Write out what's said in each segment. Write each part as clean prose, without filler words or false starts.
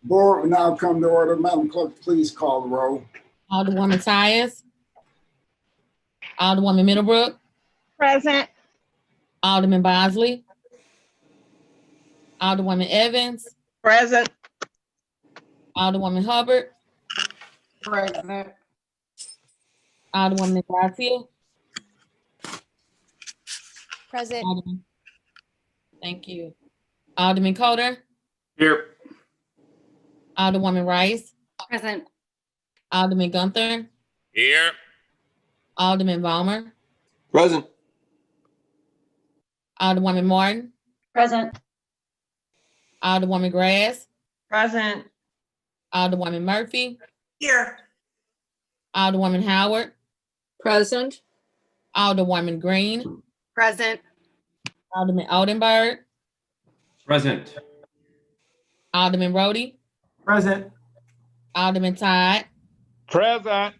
Board will now come to order. Madam Clerk, please call the roll. Alderwoman Tyus. Alderwoman Middlebrook. Present. Alderman Bosley. Alderwoman Evans. Present. Alderwoman Hubbard. Present. Alderwoman Garcia. Present. Alderman. Thank you. Alderman Coder. Here. Alderwoman Rice. Present. Alderman Gunther. Here. Alderman Vollmer. Present. Alderwoman Martin. Present. Alderwoman Grass. Present. Alderwoman Murphy. Here. Alderwoman Howard. Present. Alderwoman Green. Present. Alderman Oldenburg. Present. Alderman Rhodey. Present. Alderman Todd. Present.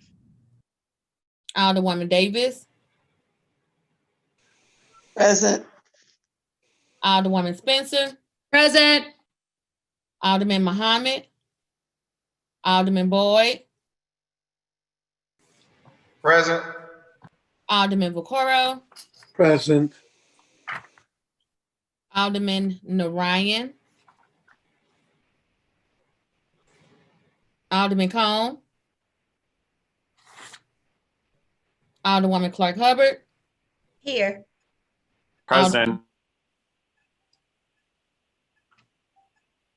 Alderwoman Davis. Present. Alderwoman Spencer. Present. Alderman Muhammad. Alderman Boyd. Present. Alderman Vaccaro. Present. Alderman Narayan. Alderman Cone. Alderwoman Clark Hubbard. Here. Present.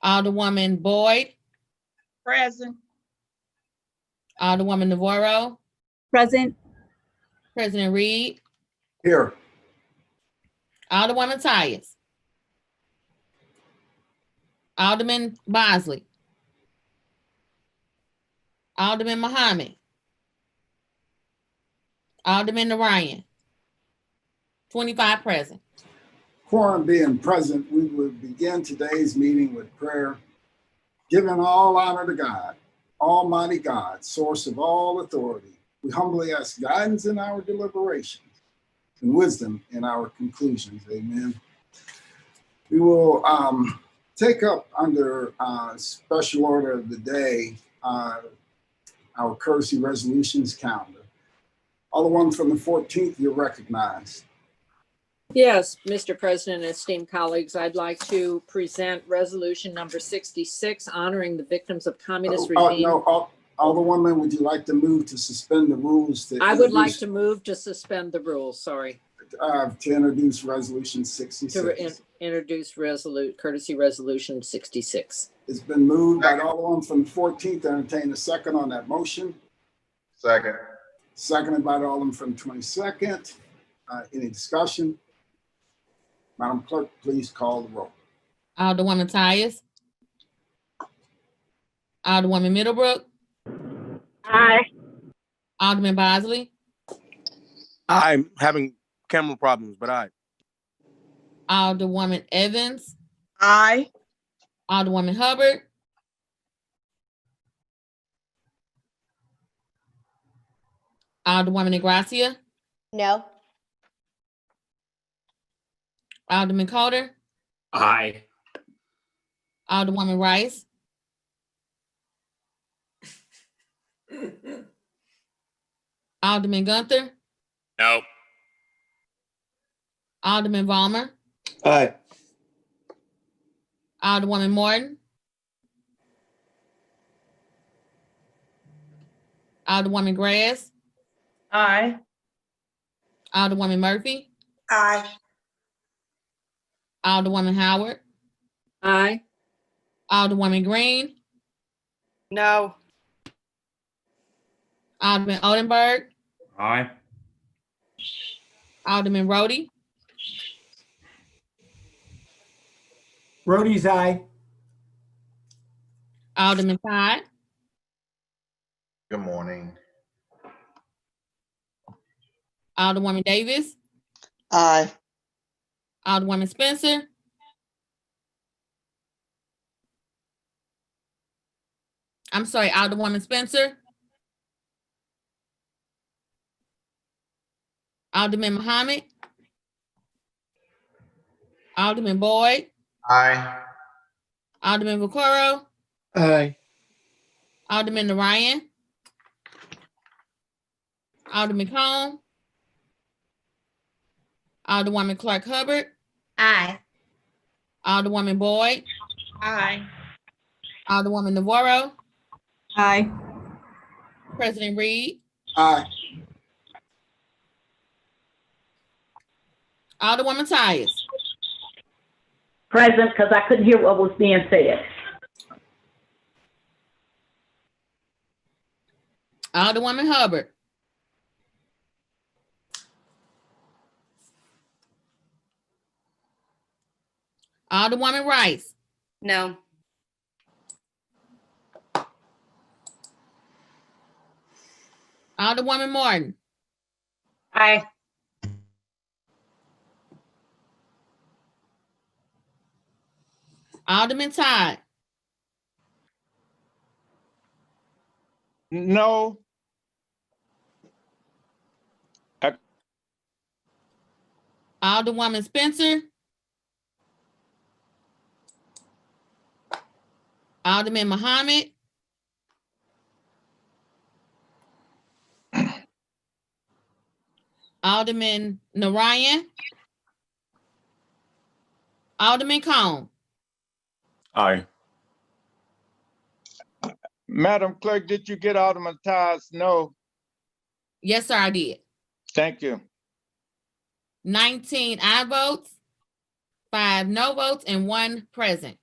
Alderwoman Boyd. Present. Alderwoman Navarro. Present. President Reed. Here. Alderwoman Tyus. Alderman Bosley. Alderman Muhammad. Alderman Narayan. 25 present. Quorum being present, we will begin today's meeting with prayer, giving all honor to God, Almighty God, source of all authority. We humbly ask guidance in our deliberations and wisdom in our conclusions. Amen. We will take up under special order of the day our courtesy resolutions calendar. Alderman from the 14th, you're recognized. Yes, Mr. President and esteemed colleagues, I'd like to present resolution number 66, honoring the victims of communist regime. No, Alderwoman, would you like to move to suspend the rules? I would like to move to suspend the rules, sorry. To introduce resolution 66. To introduce courtesy resolution 66. It's been moved by the Alderman from the 14th. Entertain a second on that motion. Second. Seconded by the Alderman from the 22nd. Any discussion? Madam Clerk, please call the roll. Alderwoman Tyus. Alderwoman Middlebrook. Aye. Alderman Bosley. I'm having camera problems, but Alderwoman Evans. Aye. Alderwoman Hubbard. Alderwoman Gracia. No. Alderman Coder. Aye. Alderwoman Rice. Alderman Gunther. No. Alderman Vollmer. Aye. Alderwoman Martin. Alderwoman Grass. Aye. Alderwoman Murphy. Aye. Alderwoman Howard. Aye. Alderwoman Green. No. Alderman Oldenburg. Aye. Alderman Rhodey. Rhodey's aye. Alderman Todd. Good morning. Alderwoman Davis. Aye. Alderwoman Spencer. I'm sorry, Alderwoman Spencer. Alderman Muhammad. Alderman Boyd. Aye. Alderman Vaccaro. Aye. Alderman Ryan, Alderman Cone, Alderwoman Clark Hubbard, Aye. Alderwoman Boyd, Aye. Alderwoman Navarro, Aye. President Reed, Aye. Alderwoman Tyus, Present, because I couldn't hear what was being said. Alderwoman Hubbard, Alderwoman Rice, No. Alderwoman Martin, Aye. Alderman Todd, No. Alderwoman Spencer, Alderman Muhammad, Alderman Narayan, Alderman Cone. Aye. Madam Clerk, did you get Alderman Tyus? No. Yes, sir, I did. Thank you. 19 aye votes, 5 no votes, and 1 present.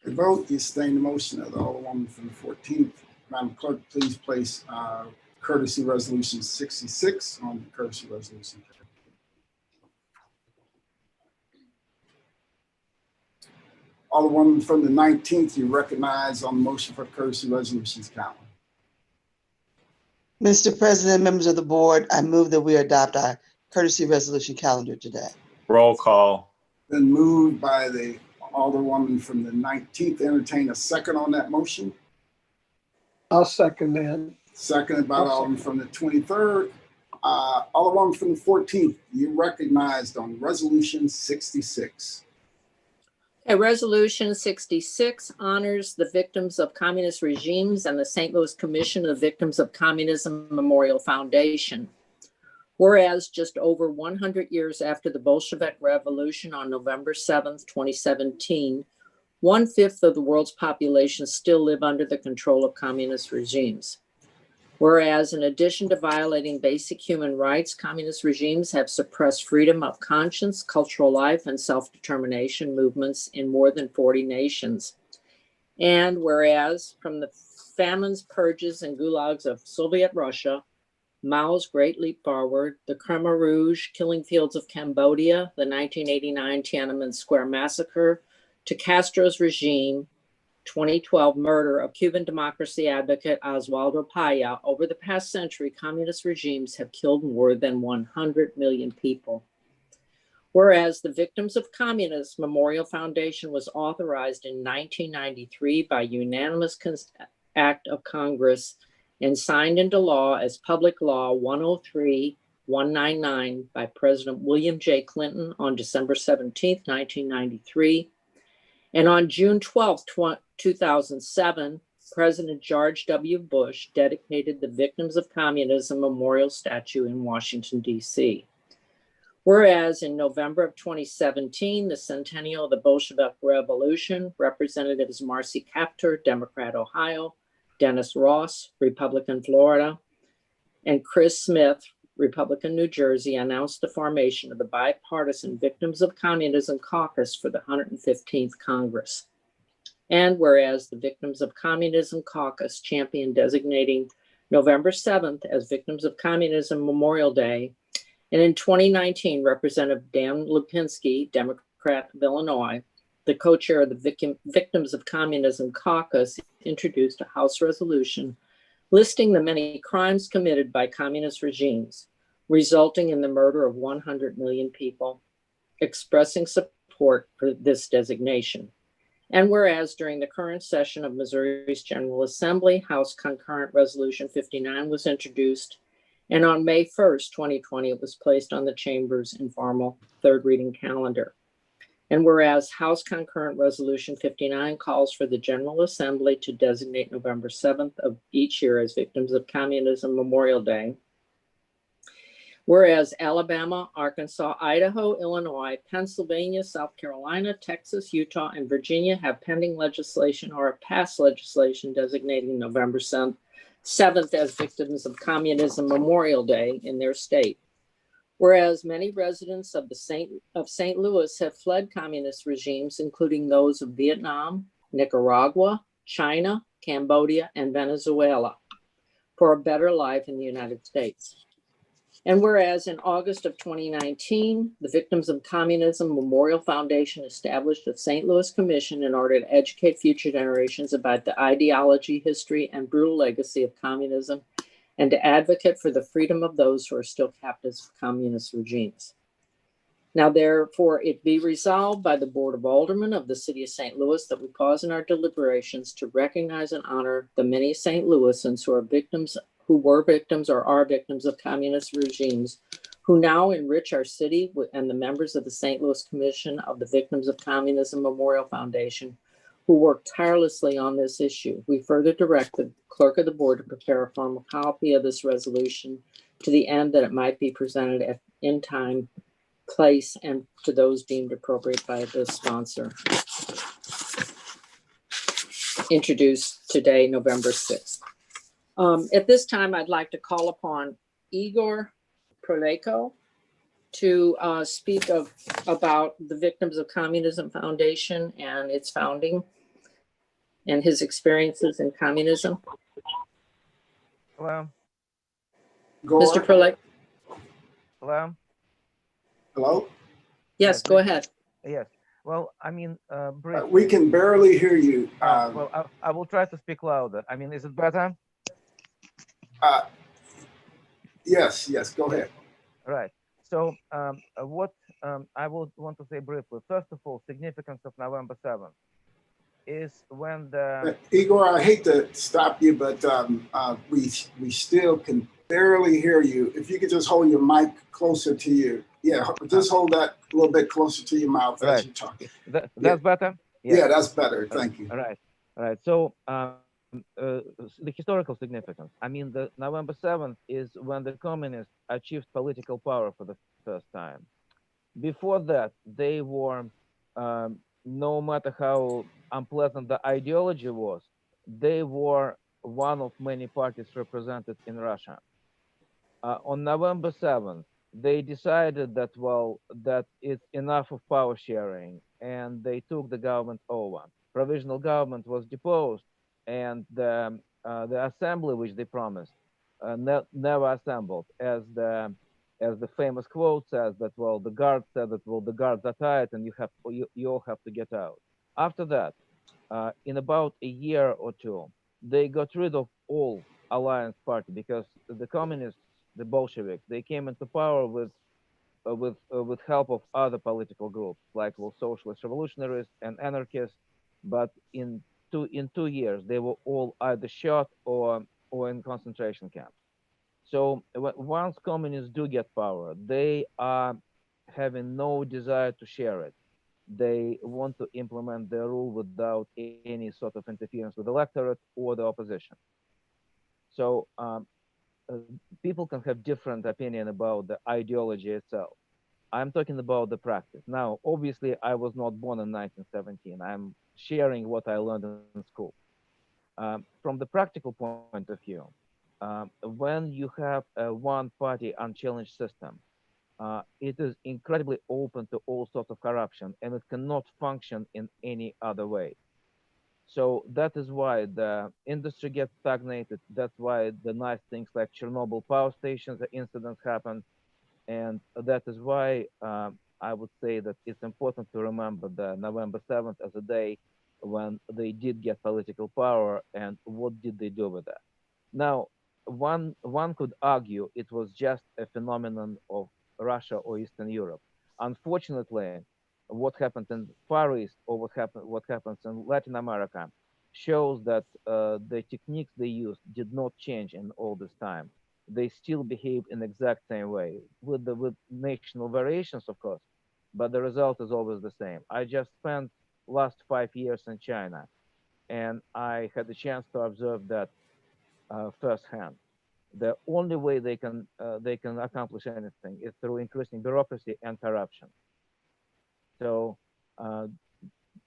The vote, you sustain the motion of the Alderwoman from the 14th. Madam Clerk, please place courtesy resolution 66 on the courtesy resolution. Alderwoman from the 19th, you recognize on the motion for courtesy resolutions calendar. Mr. President, members of the board, I move that we adopt our courtesy resolution calendar today. Roll call. Been moved by the Alderwoman from the 19th. Entertain a second on that motion. I'll second that. Seconded by the Alderman from the 23rd. Alderwoman from the 14th, you recognized on resolution 66. Okay, Resolution 66 honors the victims of communist regimes and the St. Louis Commission of Victims of Communism Memorial Foundation. Whereas just over 100 years after the Bolshevik Revolution on November 7th, 2017, 1/5 of the world's population still live under the control of communist regimes. Whereas in addition to violating basic human rights, communist regimes have suppressed freedom of conscience, cultural life, and self-determination movements in more than 40 nations. And whereas from the famines, purges, and gulags of Soviet Russia, Mao's Great Leap Forward, the Khmer Rouge killing fields of Cambodia, the 1989 Tiananmen Square massacre, to Castro's regime, 2012 murder of Cuban democracy advocate Oswaldo Paya, over the past century, communist regimes have killed more than 100 million people. Whereas the Victims of Communism Memorial Foundation was authorized in 1993 by unanimous act of Congress and signed into law as Public Law 103-199 by President William J. Clinton on December 17, 1993. And on June 12, 2007, President George W. Bush dedicated the Victims of Communism Memorial Statue in Washington, D.C. Whereas in November of 2017, the centennial of the Bolshevik Revolution, Representatives Marcy Kaptur, Democrat, Ohio, Dennis Ross, Republican, Florida, and Chris Smith, Republican, New Jersey, announced the formation of the bipartisan Victims of Communism Caucus for the 115th Congress. And whereas the Victims of Communism Caucus championed designating November 7th as Victims of Communism Memorial Day, and in 2019, Representative Dan Lipinski, Democrat of Illinois, the co-chair of the Victims of Communism Caucus, introduced a House resolution listing the many crimes committed by communist regimes, resulting in the murder of 100 million people, expressing support for this designation. And whereas during the current session of Missouri's General Assembly, House Concurrent Resolution 59 was introduced, and on May 1st, 2020, it was placed on the Chamber's informal third reading calendar. And whereas House Concurrent Resolution 59 calls for the General Assembly to designate November 7th of each year as Victims of Communism Memorial Day. Whereas Alabama, Arkansas, Idaho, Illinois, Pennsylvania, South Carolina, Texas, Utah, and Virginia have pending legislation or have passed legislation designating November 7th as Victims of Communism Memorial Day in their state. Whereas many residents of St. Louis have fled communist regimes, including those of Vietnam, Nicaragua, China, Cambodia, and Venezuela, for a better life in the United States. And whereas in August of 2019, the Victims of Communism Memorial Foundation established a St. Louis commission in order to educate future generations about the ideology, history, and brutal legacy of communism, and to advocate for the freedom of those who are still captives of communist regimes. Now, therefore, it be resolved by the Board of Aldermen of the City of St. Louis that we pause in our deliberations to recognize and honor the many St. Louisans who were victims or are victims of communist regimes, who now enrich our city and the members of the St. Louis Commission of the Victims of Communism Memorial Foundation, who work tirelessly on this issue. We further direct the clerk of the board to prepare a formal copy of this resolution to the end that it might be presented in time, place, and to those deemed appropriate by the sponsor. Introduced today, November 6th. At this time, I'd like to call upon Igor Proleko to speak about the Victims of Communism Foundation and its founding and his experiences in communism. Hello. Mr. Proleko? Hello. Hello? Yes, go ahead. Yes. Well, I mean, briefly. We can barely hear you. Well, I will try to speak louder. I mean, is it better? Yes, go ahead. Right. So what I would want to say briefly, first of all, significance of November 7th is when the... Igor, I hate to stop you, but we still can barely hear you. If you could just hold your mic closer to you. Yeah, just hold that a little bit closer to your mouth as you're talking. That's better? Yeah, that's better. Thank you. All right. So the historical significance. I mean, the November 7th is when the communists achieved political power for the first time. Before that, they were, no matter how unpleasant the ideology was, they were one of many parties represented in Russia. On November 7th, they decided that, well, that it's enough of power sharing, and they took the government over. Provisional government was deposed, and the assembly which they promised never assembled, as the famous quote says that, well, the guards said that, well, the guards are tired and you all have to get out. After that, in about a year or two, they got rid of all alliance party because the communists, the Bolsheviks, they came into power with help of other political groups like, well, socialist revolutionaries and anarchists, but in 2 years they were all either shot or in concentration camps. So once communists do get power, they are having no desire to share it. They want to implement their rule without any sort of interference with the electorate or the opposition. So people can have different opinion about the ideology itself. I'm talking about the practice. Now, obviously, I was not born in 1917. I'm sharing what I learned in school. From the practical point of view, when you have a one-party unchallenged system, it is incredibly open to all sorts of corruption, and it cannot function in any other way. So that is why the industry gets stagnated. That's why the nice things like Chernobyl power stations, the incidents happen. And that is why I would say that it's important to remember the November 7th as a day when they did get political power and what did they do with that. Now, one could argue it was just a phenomenon of Russia or Eastern Europe. Unfortunately, what happened in Far East or what happens in Latin America shows that the techniques they used did not change in all this time. They still behave in the exact same way with national variations, of course, but the result is always the same. I just spent last 5 years in China, and I had the chance to observe that firsthand. The only way they can accomplish anything is through increasing bureaucracy and corruption. So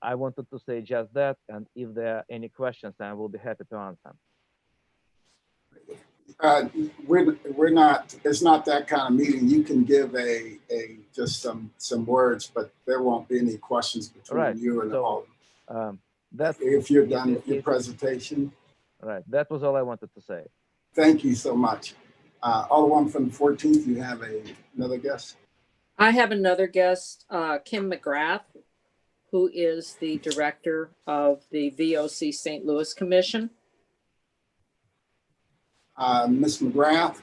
I wanted to say just that, and if there are any questions, I will be happy to answer. We're not, it's not that kind of meeting. You can give just some words, but there won't be any questions between you and the Alderman. If you're done with your presentation. Right, that was all I wanted to say. Thank you so much. Alderman from the 14th, you have another guest? I have another guest, Kim McGrath, who is the director of the VOC St. Louis Commission. Ms. McGrath?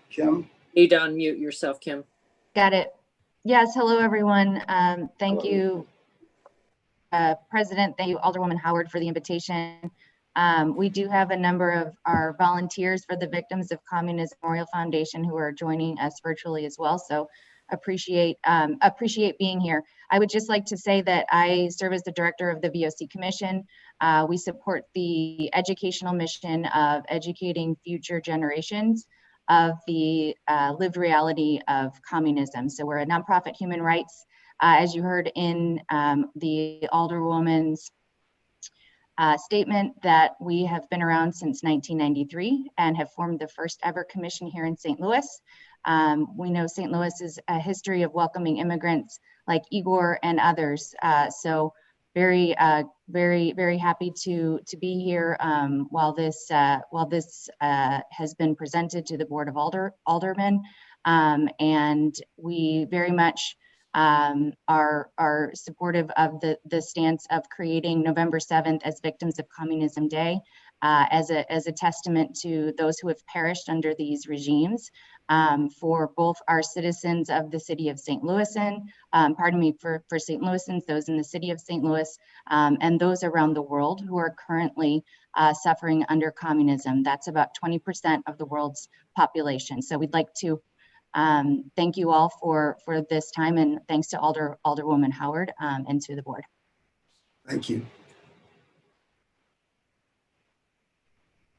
Kim? You need to unmute yourself, Kim. Got it. Yes, hello, everyone. Thank you, President. Thank you, Alderwoman Howard, for the invitation. We do have a number of our volunteers for the Victims of Communism Memorial Foundation who are joining us virtually as well. So appreciate being here. I would just like to say that I serve as the director of the VOC Commission. We support the educational mission of educating future generations of the lived reality of communism. So we're a nonprofit human rights, as you heard in the Alderwoman's statement, that we have been around since 1993 and have formed the first ever commission here in St. Louis. We know St. Louis is a history of welcoming immigrants like Igor and others. So very happy to be here while this has been presented to the Board of Aldermen. And we very much are supportive of the stance of creating November 7th as Victims of Communism Day, as a testament to those who have perished under these regimes, for both our citizens of the city of St. Louisan, for St. Louisans, those in the city of St. Louis, and those around the world who are currently suffering under communism. That's about 20% of the world's population. So we'd like to thank you all for this time, and thanks to Alderwoman Howard and to the board. Thank you.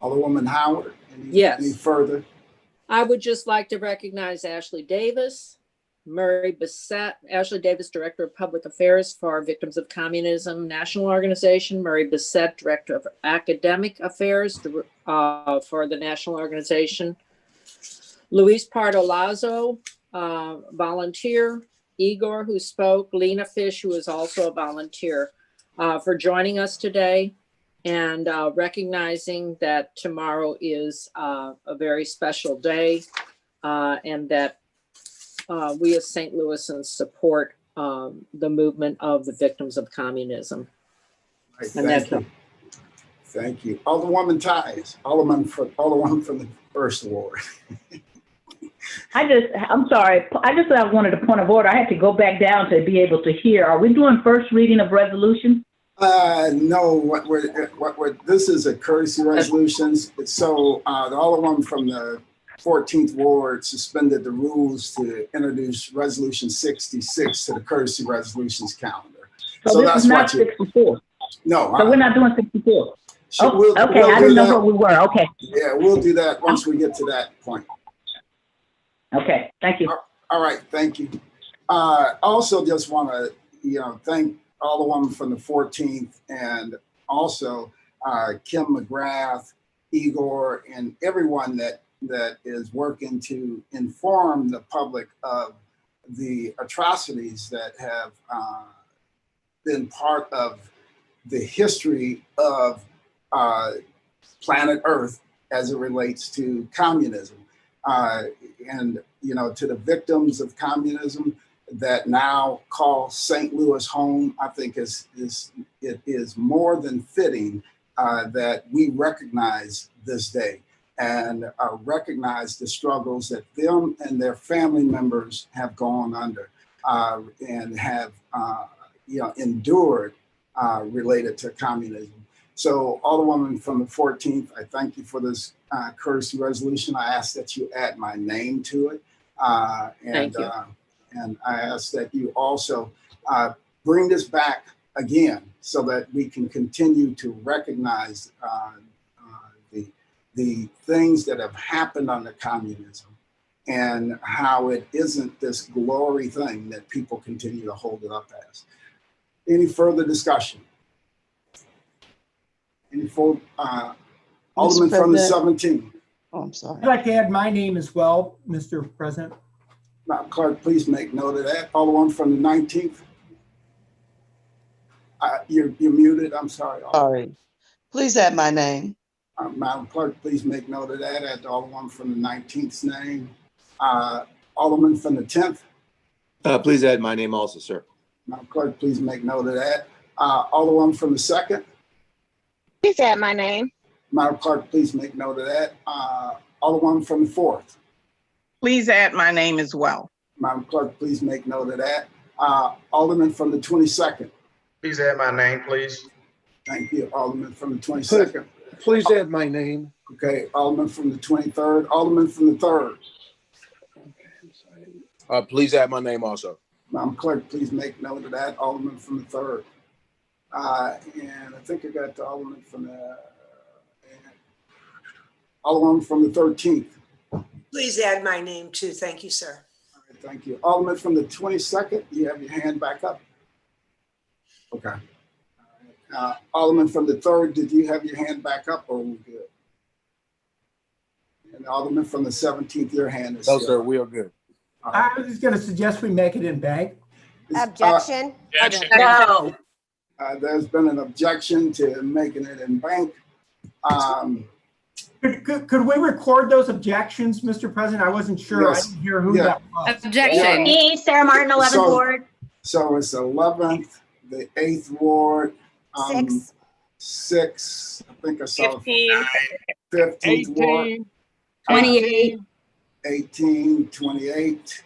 Alderwoman Howard, any further? I would just like to recognize Ashley Davis, Murray Bissett, Ashley Davis, Director of Public Affairs for Victims of Communism National Organization, Murray Bissett, Director of Academic Affairs for the National Organization, Luis Pardo Lazo, volunteer, Igor, who spoke, Lena Fish, who is also a volunteer, for joining us today, and recognizing that tomorrow is a very special day, and that we as St. Louisans support the movement of the victims of communism. Right, thank you. Thank you. Alderwoman Ties, Alderwoman from the First Ward. I'm sorry. I wanted a point of order. I had to go back down to be able to hear. Are we doing first reading of resolutions? No, this is a courtesy resolutions. So the Alderwoman from the 14th Ward suspended the rules to introduce Resolution 66 to the courtesy resolutions calendar. So this is not 64? No. So we're not doing 64? Okay, I didn't know what we were. Okay. Yeah, we'll do that once we get to that point. Okay, thank you. All right, thank you. Also just want to, thank Alderwoman from the 14th, and also Kim McGrath, Igor, and everyone that is working to inform the public of the atrocities that have been part of the history of planet Earth as it relates to communism. And, to the victims of communism that now call St. Louis home, I think it is more than fitting that we recognize this day and recognize the struggles that them and their family members have gone under and have endured related to communism. So, Alderwoman from the 14th, I thank you for this courtesy resolution. I ask that you add my name to it. Thank you. And I ask that you also bring this back again so that we can continue to recognize the things that have happened under communism and how it isn't this glory thing that people continue to hold it up as. Any further discussion? Any full, Alderman from the 17th. Oh, I'm sorry. I'd like to add my name as well, Mr. President. Madam Clerk, please make note of that. Alderman from the 19th. You're muted, I'm sorry. Sorry. Please add my name. Madam Clerk, please make note of that. Add the Alderman from the 19th's name. Alderman from the 10th. Please add my name also, sir. Madam Clerk, please make note of that. Alderman from the 2nd. Please add my name. Madam Clerk, please make note of that. Alderman from the 4th. Please add my name as well. Madam Clerk, please make note of that. Alderman from the 22nd. Please add my name, please. Thank you. Alderman from the 22nd. Please add my name. Okay, Alderman from the 23rd. Alderman from the 3rd. Please add my name also. Madam Clerk, please make note of that. Alderman from the 3rd. And I think I got the Alderman from the Alderman from the 13th. Please add my name too. Thank you, sir. All right, thank you. Alderman from the 22nd, you have your hand back up. Okay. Alderman from the 3rd, did you have your hand back up or are we good? And Alderman from the 17th, your hand is No, still sir, up. we are good. I was just going to suggest we make it in bank. Objection. No. There's been an objection to making it in bank. Could we record those objections, Mr. President? I wasn't sure. Yes. I didn't hear who Yeah. that was. Objection. Me, Sarah Martin, 11th So- Ward. So it's 11th, the 8th Ward. 6, I think I saw 15th Ward. 28. 18, 28,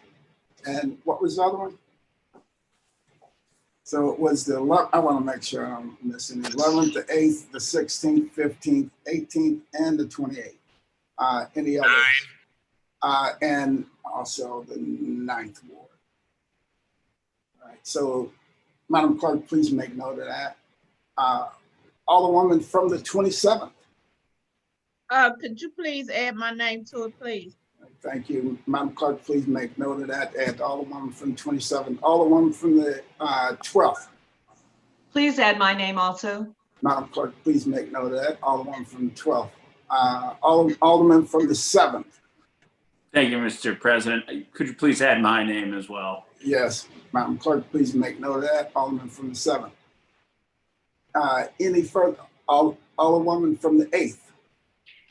and what was the other one? So it was the 11th, I want to make sure I'm missing the 11th, the 8th, the 16th, 15th, 18th, and the 28th. Any others? And also the 9th Ward. All right, so Madam Clerk, please make note of that. Alderwoman from the 27th. Could you please add my name to it, please? Thank you. Madam Clerk, please make note of that. Add Alderwoman from 27. Alderwoman from the 12th. Please add my name also. Madam Clerk, please make note of that. Alderwoman from the 12th. Alderman from the 7th. Thank you, Mr. President. Could you please add my name as well? Yes. Madam Clerk, please make note of that. Alderman from the 7th. Any further? Alderwoman from the 8th.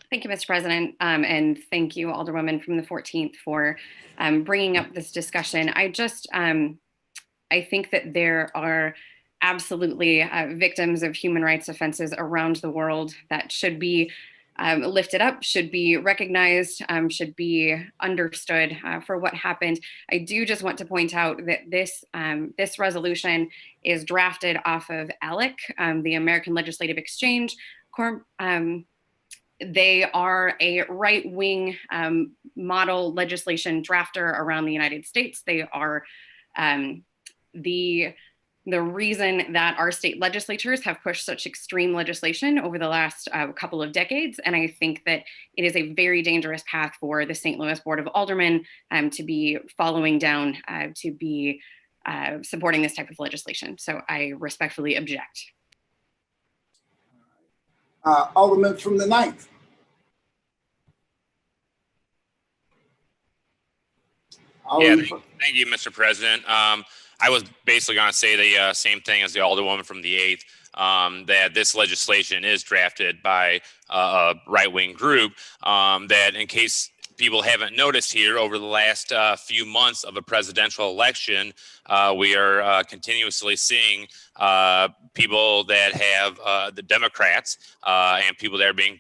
Thank you, Mr. President, and thank you, Alderwoman from the 14th, for bringing up this discussion. I think that there are absolutely victims of human rights offenses around the world that should be lifted up, should be recognized, should be understood for what happened. I do just want to point out that this resolution is drafted off of ALEC, the American Legislative Exchange. They are a right-wing model legislation drafter around the United States. They are the reason that our state legislatures have pushed such extreme legislation over the last couple of decades. And I think that it is a very dangerous path for the St. Louis Board of Aldermen to be following down, to be supporting this type of legislation. So I respectfully object. Alderman from the 9th. Thank you, Mr. President. I was basically going to say the same thing as the Alderwoman from the 8th, that this legislation is drafted by a right-wing group, that in case people haven't noticed here, over the last few months of a presidential election, we are continuously seeing people that have the Democrats and people that are being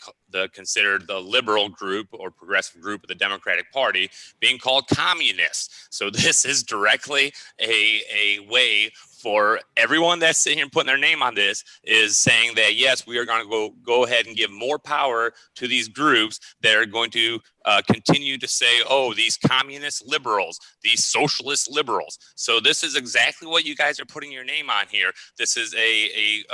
considered the liberal group or progressive group of the Democratic Party being called communists. So this is directly a way for everyone that's sitting here putting their name on this is saying that, yes, we are going to go ahead and give more power to these groups that are going to continue to say, oh, these communist liberals, these socialist liberals. So this is exactly what you guys are putting your name on here. This is a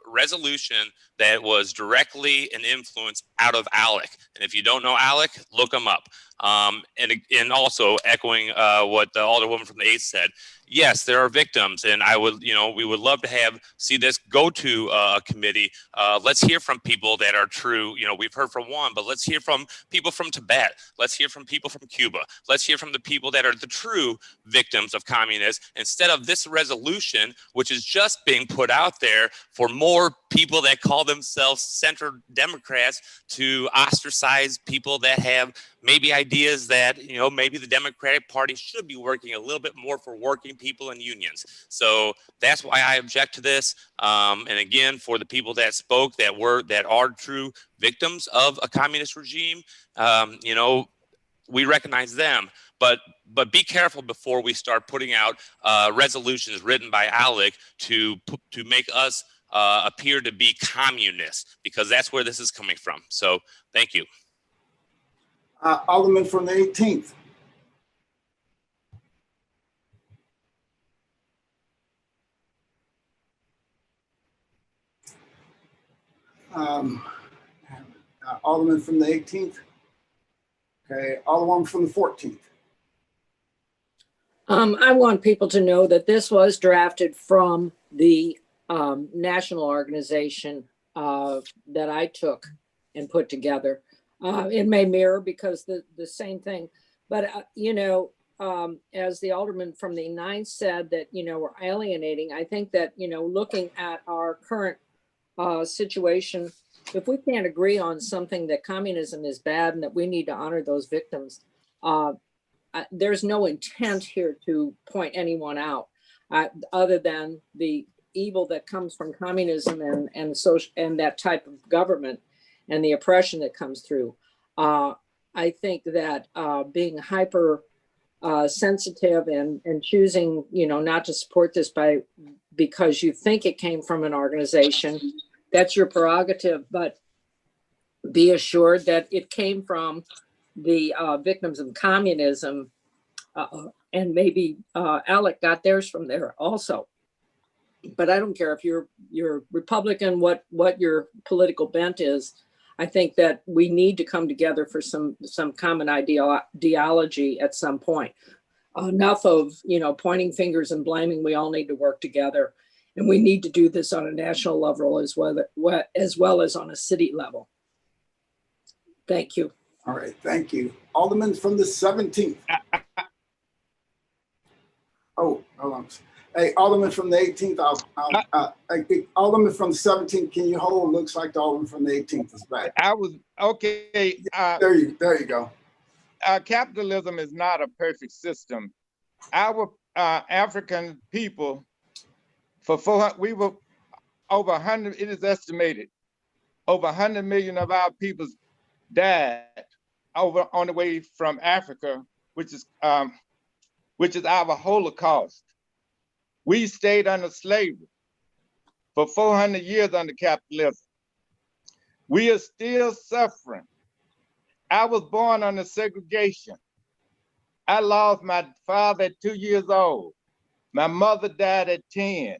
resolution that was directly an influence out of ALEC. And if you don't know ALEC, look them up. And also echoing what the Alderwoman from the 8th said, yes, there are victims, and we would love to see this go to a committee. Let's hear from people that are true. We've heard from one, but let's hear from people from Tibet. Let's hear from people from Cuba. Let's hear from the people that are the true victims of communism, instead of this resolution, which is just being put out there for more people that call themselves center Democrats to ostracize people that have maybe ideas that, maybe the Democratic Party should be working a little bit more for working people and unions. So that's why I object to this. And again, for the people that spoke that are true victims of a communist regime, we recognize them. But be careful before we start putting out resolutions written by ALEC to make us appear to be communists, because that's where this is coming from. So thank you. Alderman from the 18th. Alderman from the 18th. Okay, Alderman from the 14th. I want people to know that this was drafted from the national organization that I took and put together. It may mirror because the same thing, but as the Alderman from the 9th said that, we're alienating. I think that, looking at our current situation, if we can't agree on something that communism is bad and that we need to honor those victims, there's no intent here to point anyone out other than the evil that comes from communism and that type of government and the oppression that comes through. I think that being hyper sensitive and choosing, not to support this because you think it came from an organization, that's your prerogative, but be assured that it came from the victims of communism, and maybe ALEC got theirs from there also. But I don't care if you're Republican, what your political bent is. I think that we need to come together for some common ideology at some point. Enough of pointing fingers and blaming. We all need to work together, and we need to do this on a national level as well as on a city level. Thank you. All right, thank you. Alderman from the 17th. Oh, hold on. Hey, Alderman from the 18th. Alderman from the 17th, can you hold? Looks like the Alderman from the 18th is back. Okay. There you go. Capitalism is not a perfect system. Our African people, we were over 100. It is estimated over 100 million of our people died over on the way from Africa, which is our Holocaust. We stayed under slavery for 400 years under capitalism. We are still suffering. I was born under segregation. I lost my father at 2 years old. My mother died at 10.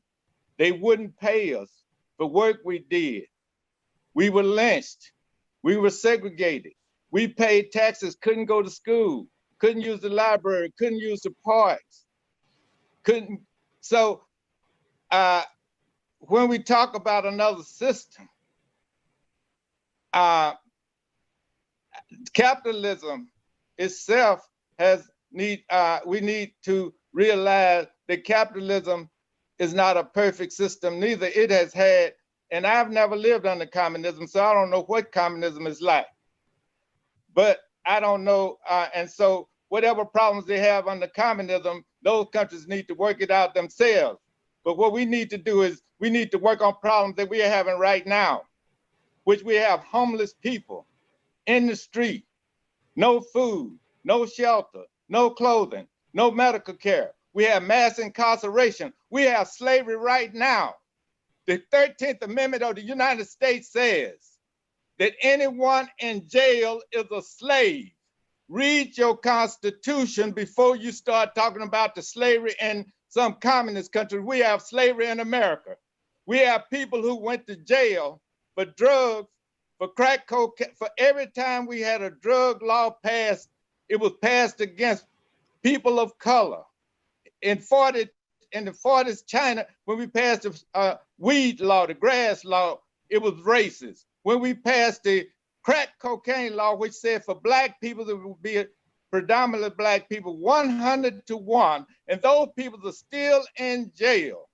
They wouldn't pay us for work we did. We were lynched. We were segregated. We paid taxes, couldn't go to school, couldn't use the library, couldn't use the parks, couldn't. So when we talk about another system, capitalism itself we need to realize that capitalism is not a perfect system, neither. It has had, and I've never lived under communism, so I don't know what communism is like. But I don't know, and so whatever problems they have under communism, those countries need to work it out themselves. But what we need to do is we need to work on problems that we are having right now, which we have homeless people in the street, no food, no shelter, no clothing, no medical care. We have mass incarceration. We have slavery right now. The 13th Amendment of the United States says that anyone in jail is a slave. Read your Constitution before you start talking about the slavery in some communist countries. We have slavery in America. We have people who went to jail for drugs, for crack cocaine. For every time we had a drug law passed, it was passed against people of color. In the 40s, China, when we passed the weed law, the grass law, it was racist. When we passed the crack cocaine law, which said for black people, there would be predominantly black people, 100 to 1, and those people are still in jail.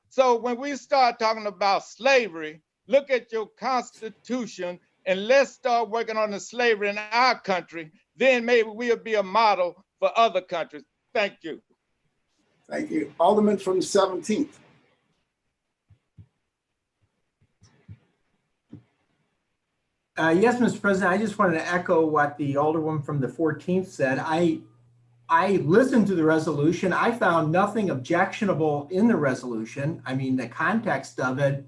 So when we start talking about slavery, look at your Constitution and let's start working on the slavery in our country. Then maybe we'll be a model for other countries. Thank you. Thank you. Alderman from the 17th. Yes, Mr. President, I just wanted to echo what the Alderwoman from the 14th said. I listened to the resolution. I found nothing objectionable in the resolution. I mean, the context of it,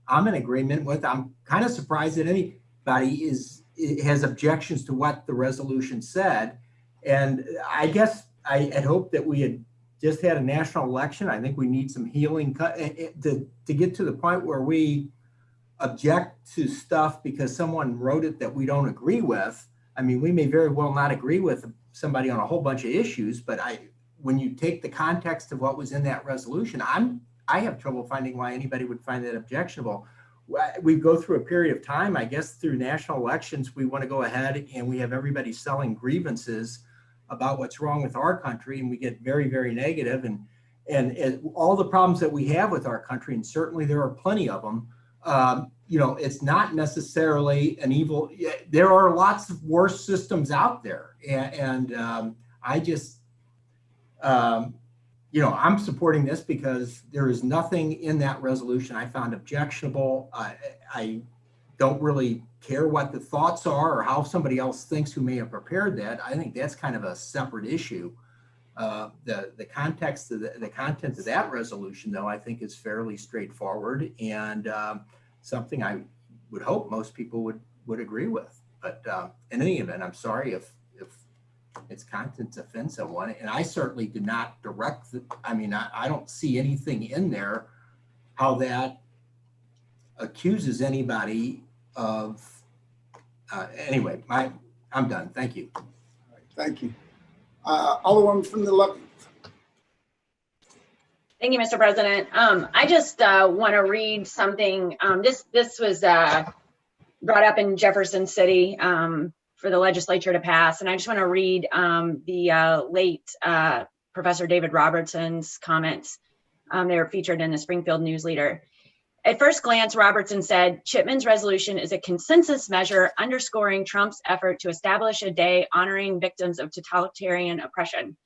I'm in agreement with. I'm kind of surprised that anybody has objections to what the resolution said. And I guess I had hoped that we had just had a national election. I think we need some healing to get to the point where we object to stuff because someone wrote it that we don't agree with. I mean, we may very well not agree with somebody on a whole bunch of issues, but when you take the context of what was in that resolution, I have trouble finding why anybody would find that objectionable. We go through a period of time, I guess through national elections, we want to go ahead and we have everybody selling grievances about what's wrong with our country, and we get very, very negative and all the problems that we have with our country, and certainly there are plenty of them. It's not necessarily an evil. There are lots of worse systems out there, and I just, I'm supporting this because there is nothing in that resolution I found objectionable. I don't really care what the thoughts are or how somebody else thinks who may have prepared that. I think that's kind of a separate issue. The context of the content of that resolution, though, I think is fairly straightforward and something I would hope most people would agree with. But in any event, I'm sorry if its contents offend someone, and I certainly do not direct. I don't see anything in there how that accuses anybody of. Anyway, I'm done. Thank you. All right, thank you. Alderman from the 11th. Thank you, Mr. President. I just want to read something. This was brought up in Jefferson City for the legislature to pass, and I just want to read the late Professor David Robertson's comments. They were featured in the Springfield News Leader. At first glance, Robertson said, Chipman's resolution is a consensus measure underscoring Trump's effort to establish a day honoring victims of totalitarian oppression.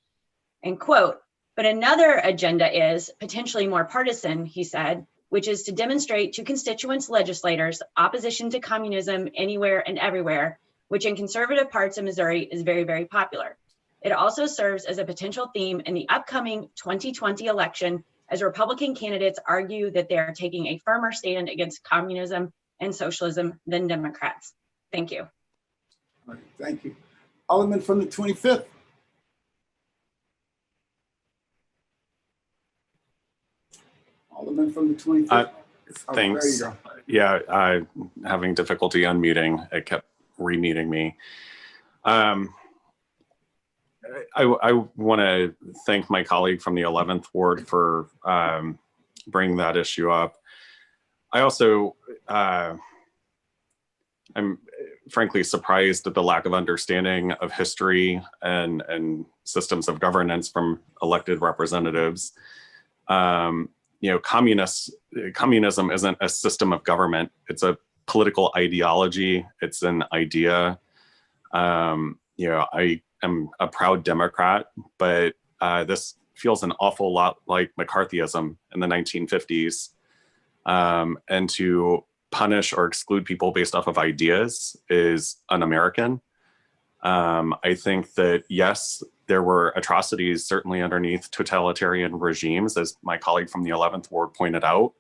And quote, but another agenda is potentially more partisan, he said, which is to demonstrate to constituents legislators opposition to communism anywhere and everywhere, which in conservative parts of Missouri is very, very popular. It also serves as a potential theme in the upcoming 2020 election as Republican candidates argue that they are taking a firmer stand against communism and socialism than Democrats. Thank you. All right, thank you. Alderman from the 25th. Alderman from the 25th. Thanks. There you go. Yeah, I'm having difficulty unmuting. It kept remuting me. I want to thank my colleague from the 11th Ward for bringing that issue up. I also, I'm frankly surprised at the lack of understanding of history and systems of governance from elected representatives. Communism isn't a system of government. It's a political ideology. It's an idea. I am a proud Democrat, but this feels an awful lot like McCarthyism in the 1950s. And to punish or exclude people based off of ideas is un-American. I think that, yes, there were atrocities certainly underneath totalitarian regimes, as my colleague from the 11th Ward pointed out.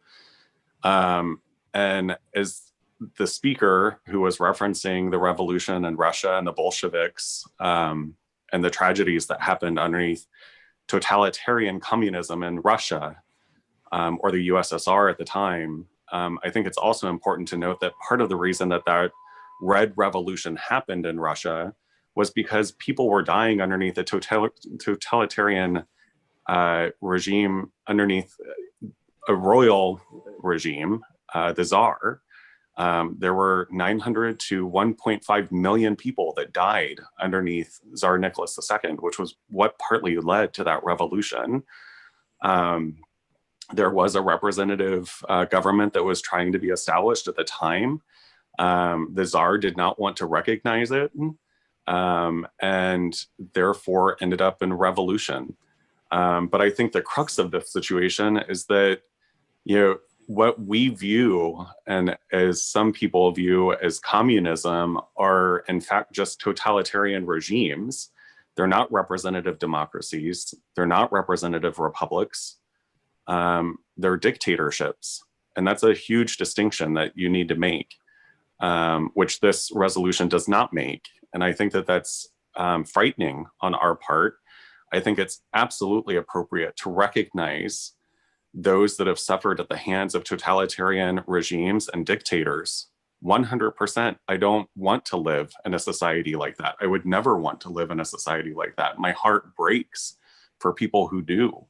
And as the speaker who was referencing the revolution in Russia and the Bolsheviks and the tragedies that happened underneath totalitarian communism in Russia or the USSR at the time, I think it's also important to note that part of the reason that that Red Revolution happened in Russia was because people were dying underneath a totalitarian regime, underneath a royal regime, the Tsar. There were 900 to 1.5 million people that died underneath Tsar Nicholas II, which was what partly led to that revolution. There was a representative government that was trying to be established at the time. The Tsar did not want to recognize it, and therefore ended up in revolution. But I think the crux of this situation is that, what we view, and as some people view as communism, are in fact just totalitarian regimes. They're not representative democracies. They're not representative republics. They're dictatorships. And that's a huge distinction that you need to make, which this resolution does not make. And I think that that's frightening on our part. I think it's absolutely appropriate to recognize those that have suffered at the hands of totalitarian regimes and dictators. 100%. I don't want to live in a society like that. I would never want to live in a society like that. My heart breaks for people who do.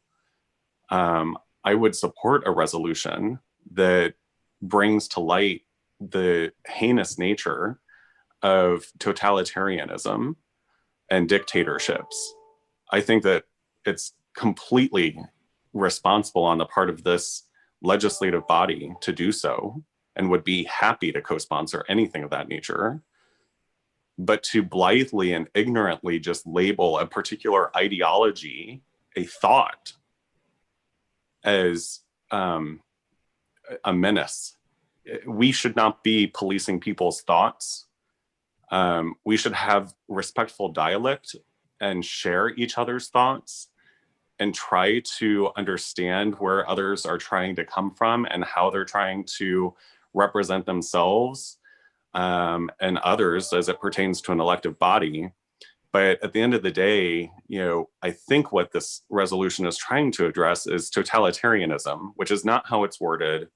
I would support a resolution that brings to light the heinous nature of totalitarianism and dictatorships. I think that it's completely responsible on the part of this legislative body to do so, and would be happy to co-sponsor anything of that nature. But to blithely and ignorantly just label a particular ideology, a thought, as a menace. We should not be policing people's thoughts. We should have respectful dialect and share each other's thoughts and try to understand where others are trying to come from and how they're trying to represent themselves and others as it pertains to an elective body. But at the end of the day, I think what this resolution is trying to address is totalitarianism, which is not how it's worded,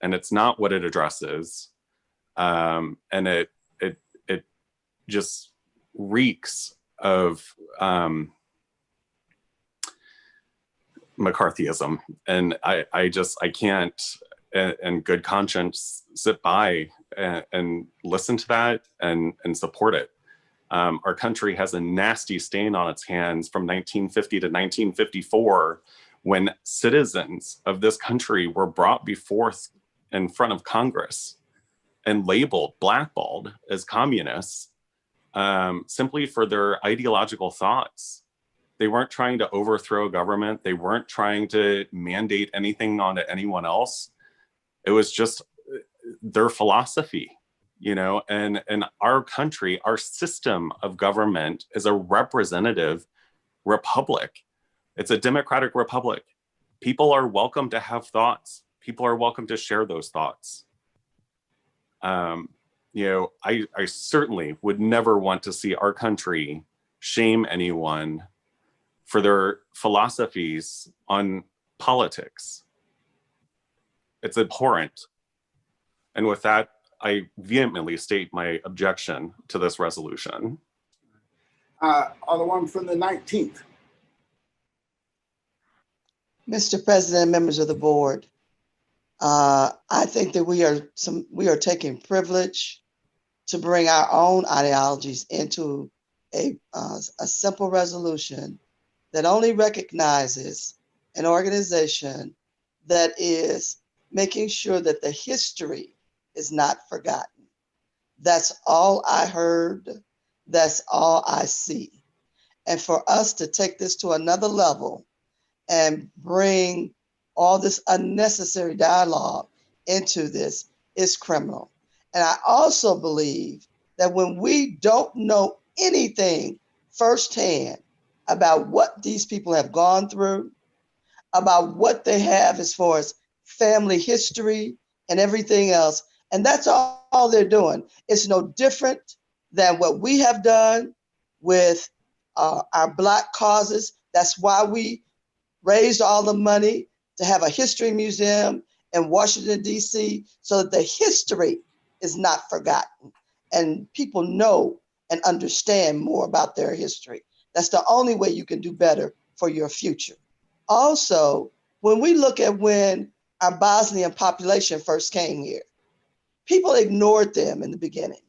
and it's not what it addresses. And it just reeks of McCarthyism. And I can't in good conscience sit by and listen to that and support it. Our country has a nasty stain on its hands from 1950 to 1954, when citizens of this country were brought before in front of Congress and labeled, blackballed as communists simply for their ideological thoughts. They weren't trying to overthrow government. They weren't trying to mandate anything onto anyone else. It was just their philosophy. And our country, our system of government is a representative republic. It's a democratic republic. People are welcome to have thoughts. People are welcome to share those thoughts. I certainly would never want to see our country shame anyone for their philosophies on politics. It's abhorrent. And with that, I vehemently state my objection to this resolution. Alderman from the 19th. Mr. President, members of the board, I think that we are taking privilege to bring our own ideologies into a simple resolution that only recognizes an organization that is making sure that the history is not forgotten. That's all I heard. That's all I see. And for us to take this to another level and bring all this unnecessary dialogue into this is criminal. And I also believe that when we don't know anything firsthand about what these people have gone through, about what they have as far as family history and everything else, And that's all they're doing. It's no different than what we have done with our Black causes. That's why we raised all the money to have a history museum in Washington, D.C., so that the history is not forgotten and people know and understand more about their history. That's the only way you can do better for your future. Also, when we look at when our Bosnian population first came here, people ignored them in the beginning.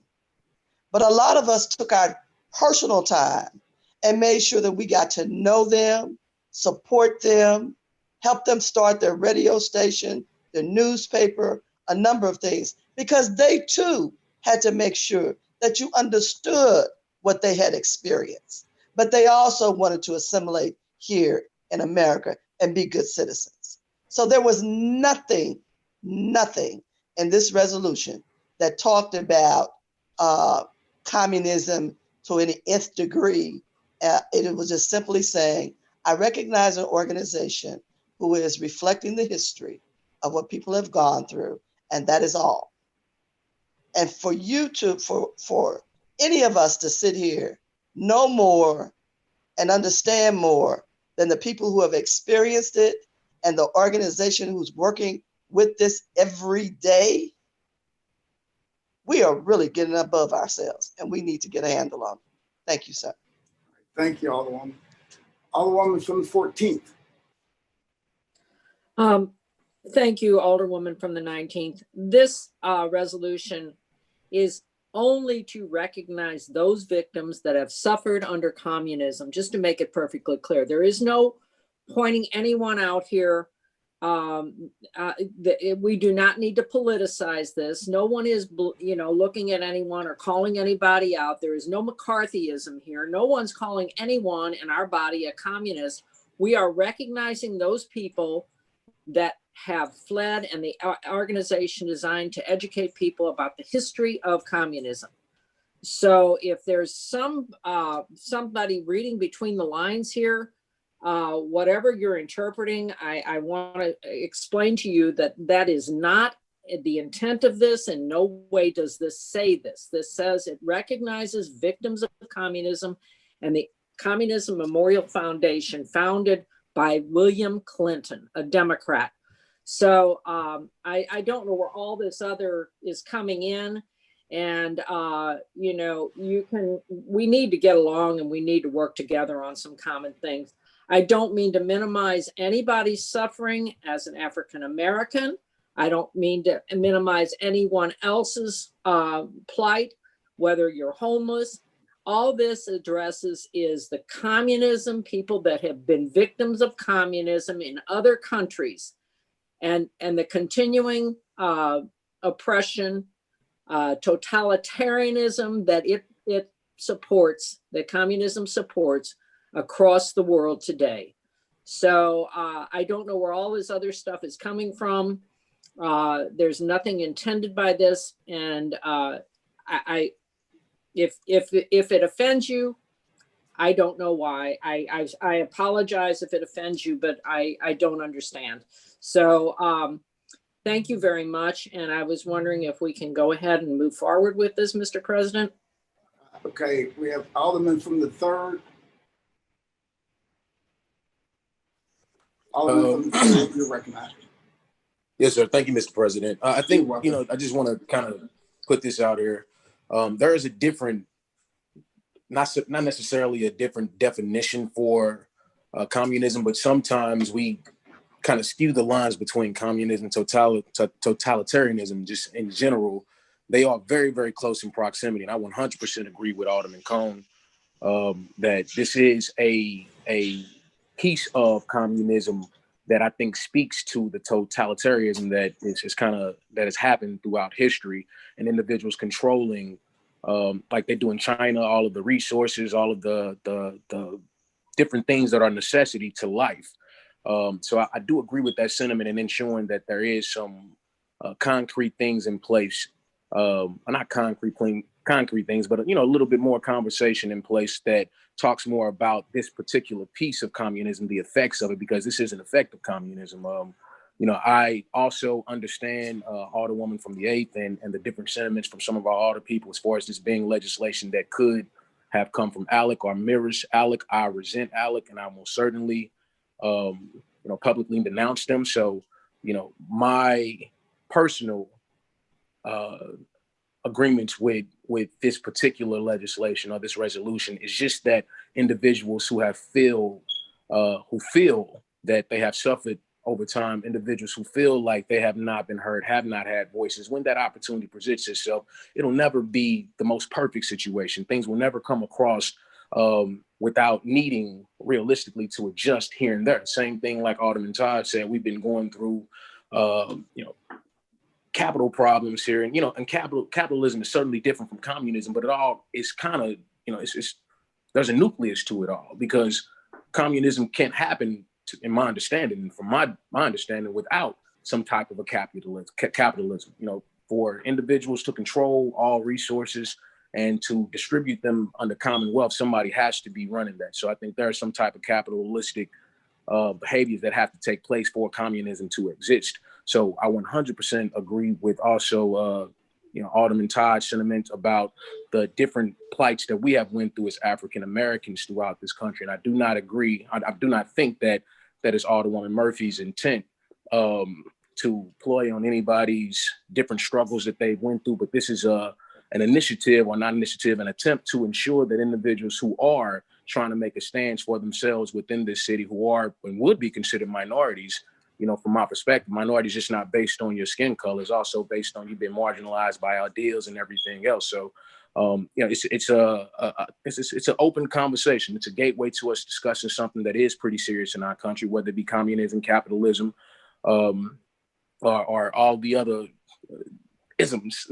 But a lot of us took our personal time and made sure that we got to know them, support them, help them start their radio station, their newspaper, a number of things, because they too had to make sure that you understood what they had experienced. But they also wanted to assimilate here in America and be good citizens. So there was nothing in this resolution that talked about communism to any nth degree. It was just simply saying, I recognize an organization who is reflecting the history of what people have gone through, and that is all. And for you to, for any of us to sit here, know more and understand more than the people who have experienced it and the organization who's working with this every day, we are really getting above ourselves and we need to get a handle on it. Thank you, sir. Thank you, Alderwoman. Alderwoman from the 14th. Thank you, Alderwoman from the 19th. This resolution is only to recognize those victims that have suffered under communism, just to make it perfectly clear. There is no pointing anyone out here. We do not need to politicize this. No one is, looking at anyone or calling anybody out. There is no McCarthyism here. No one's calling anyone in our body a communist. We are recognizing those people that have fled, and the organization designed to educate people about the history of communism. So if there's somebody reading between the lines here, whatever you're interpreting, I want to explain to you that that is not the intent of this. In no way does this say this. This says it recognizes victims of communism and the Communism Memorial Foundation, founded by William Clinton, a Democrat. So I don't know where all this other is coming in. And, we need to get along and we need to work together on some common things. I don't mean to minimize anybody's suffering as an African-American. I don't mean to minimize anyone else's plight, whether you're homeless. All this addresses is the communism, people that have been victims of communism in other countries, and the continuing oppression, totalitarianism that it supports, that communism supports across the world today. So I don't know where all this other stuff is coming from. There's nothing intended by this, and if it offends you, I don't know why. I apologize if it offends you, but I don't understand. So thank you very much. And I was wondering if we can go ahead and move forward with this, Mr. President. Okay, we have Alderman from the 3rd. Alderman from the 3rd, you're recognized. Yes, sir. Thank you, Mr. President. I think, I just want to kind of put this out here. There is a different, not necessarily a different definition for communism, but sometimes we kind of skew the lines between communism and totalitarianism just in general. They are very, very close in proximity. And I 100% agree with Alderman Cone that this is a piece of communism that I think speaks to the totalitarianism that has happened throughout history, and individuals controlling, like they do in China, all of the resources, all of the different things that are necessity to life. So I do agree with that sentiment and ensuring that there is some concrete things in place, not concrete things, but a little bit more conversation in place that talks more about this particular piece of communism, the effects of it, because this is an effect of communism. I also understand Alderwoman from the 8th and the different sentiments from some of our Alder people as far as this being legislation that could have come from Alec or mirrors Alec. I resent Alec, and I most certainly, publicly denounce them. So, my personal agreements with this particular legislation or this resolution is just that individuals who feel that they have suffered over time, individuals who feel like they have not been heard, have not had voices, when that opportunity presents itself, it'll never be the most perfect situation. Things will never come across without needing realistically to adjust here and there. Same thing like Alderman Todd said, we've been going through, capital problems here. And capitalism is certainly different from communism, but it all is kind of, there's a nucleus to it all, because communism can't happen, in my understanding, and from my understanding, without some type of a capitalism, for individuals to control all resources and to distribute them under commonwealth, somebody has to be running that. So I think there are some type of capitalistic behaviors that have to take place for communism to exist. So I 100% agree with also, Alderman Todd's sentiment about the different plights that we have went through as African Americans throughout this country. And I do not agree. I do not think that is Alderwoman Murphy's intent to ploy on anybody's different struggles that they went through. But this is an initiative, or not initiative, an attempt to ensure that individuals who are trying to make a stance for themselves within this city, who are and would be considered minorities, from my perspective, minorities just not based on your skin color, it's also based on you've been marginalized by ideals and everything else. So, it's an open conversation. It's a gateway to us discussing something that is pretty serious in our country, whether it be communism, capitalism, or all the other isms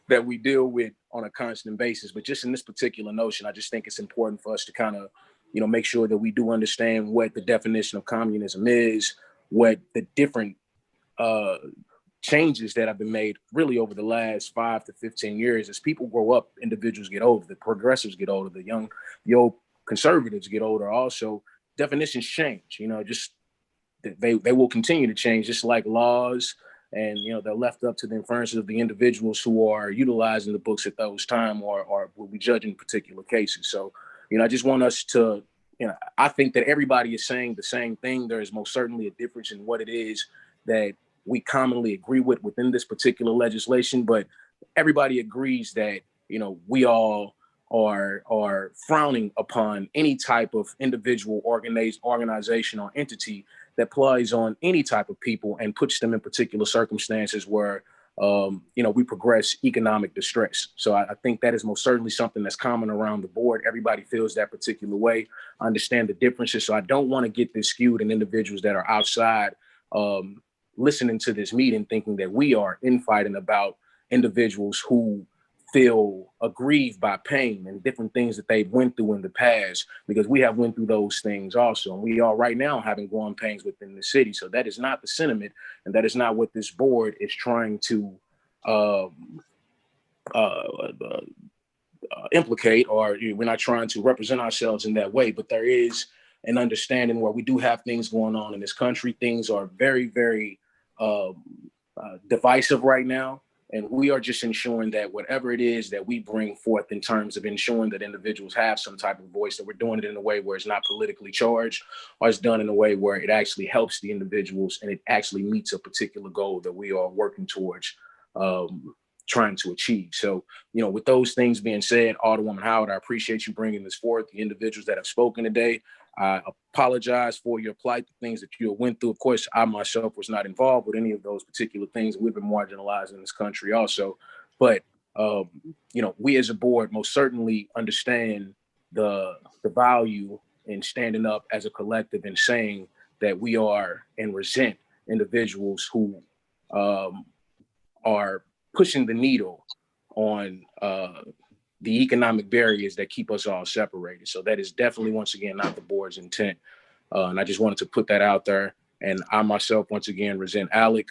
that we deal with on a constant basis. But just in this particular notion, I just think it's important for us to kind of, make sure that we do understand what the definition of communism is, what the different changes that have been made really over the last 5 to 15 years. As people grow up, individuals get older, the progressives get older, the old conservatives get older. Also, definitions change, just they will continue to change, just like laws. And, they're left up to the inferences of the individuals who are utilizing the books at those time or will be judging particular cases. So, I just want us to, I think that everybody is saying the same thing. There is most certainly a difference in what it is that we commonly agree with within this particular legislation, but everybody agrees that, we all are frowning upon any type of individual organization or entity that plies on any type of people and puts them in particular circumstances where, we progress economic distress. So I think that is most certainly something that's common around the board. Everybody feels that particular way. I understand the differences. So I don't want to get this skewed in individuals that are outside listening to this meeting, thinking that we are infighting about individuals who feel aggrieved by pain and different things that they've went through in the past, because we have went through those things also. And we are right now having growing pains within the city. So that is not the sentiment, and that is not what this board is trying to implicate, or we're not trying to represent ourselves in that way. But there is an understanding where we do have things going on in this country. Things are very, very divisive right now. And we are just ensuring that whatever it is that we bring forth in terms of ensuring that individuals have some type of voice, that we're doing it in a way where it's not politically charged, or it's done in a way where it actually helps the individuals and it actually meets a particular goal that we are working towards trying to achieve. So, with those things being said, Alderwoman Howard, I appreciate you bringing this forth. The individuals that have spoken today, I apologize for your plight, the things that you went through. Of course, I myself was not involved with any of those particular things. We've been marginalized in this country also. But, we as a board most certainly understand the value in standing up as a collective and saying that we are and resent individuals who are pushing the needle on the economic barriers that keep us all separated. So that is definitely, once again, not the board's intent. And I just wanted to put that out there. And I myself, once again, resent Alec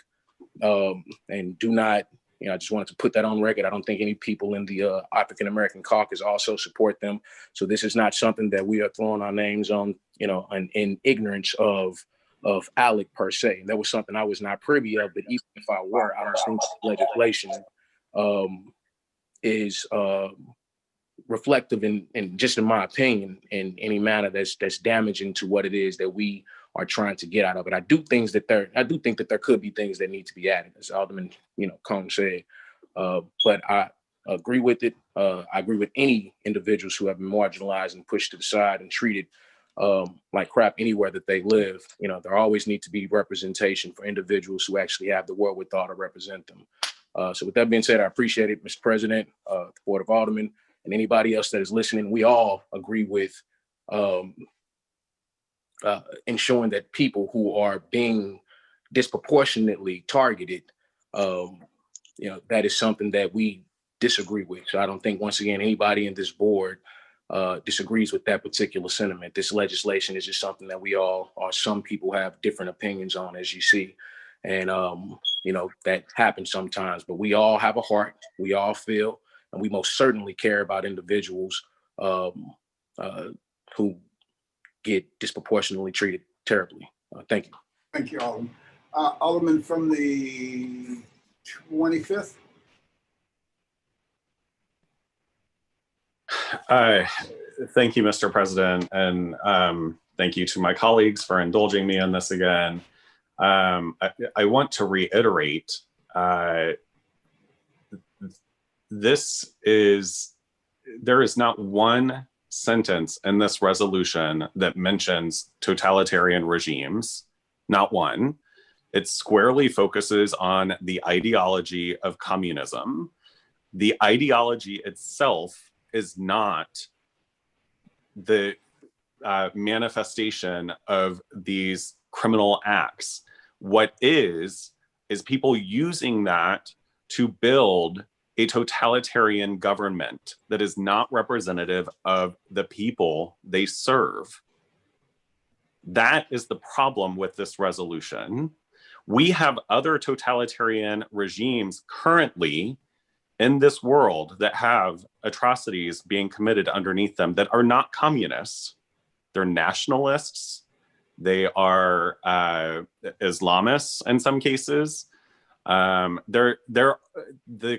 and do not, I just wanted to put that on record. I don't think any people in the African-American caucus also support them. So this is not something that we are throwing our names on, in ignorance of ALEC per se. And that was something I was not privy of, but even if I were, I don't think legislation is reflective in just in my opinion, in any manner that's damaging to what it is that we are trying to get out of it. I do think that there could be things that need to be added, as Alderman, Cone said. But I agree with it. I agree with any individuals who have been marginalized and pushed to the side and treated like crap anywhere that they live. There always need to be representation for individuals who actually have the wherewithal to represent them. So with that being said, I appreciate it, Mr. President, the Board of Aldermen, and anybody else that is listening. We all agree with ensuring that people who are being disproportionately targeted, that is something that we disagree with. So I don't think, once again, anybody in this board disagrees with that particular sentiment. This legislation is just something that we all, or some people, have different opinions on, as you see. And, that happens sometimes, but we all have a heart, we all feel, and we most certainly care about individuals who get disproportionately treated terribly. Thank you. Thank you, Alderman. Alderman from the 25th. Thank you, Mr. President, and thank you to my colleagues for indulging me in this again. I want to reiterate, there is not one sentence in this resolution that mentions totalitarian regimes, not one. It squarely focuses on the ideology of communism. The ideology itself is not the manifestation of these criminal acts. What is people using that to build a totalitarian government that is not representative of the people they serve. That is the problem with this resolution. We have other totalitarian regimes currently in this world that have atrocities being committed underneath them that are not communists. They're nationalists. They are Islamists in some cases. The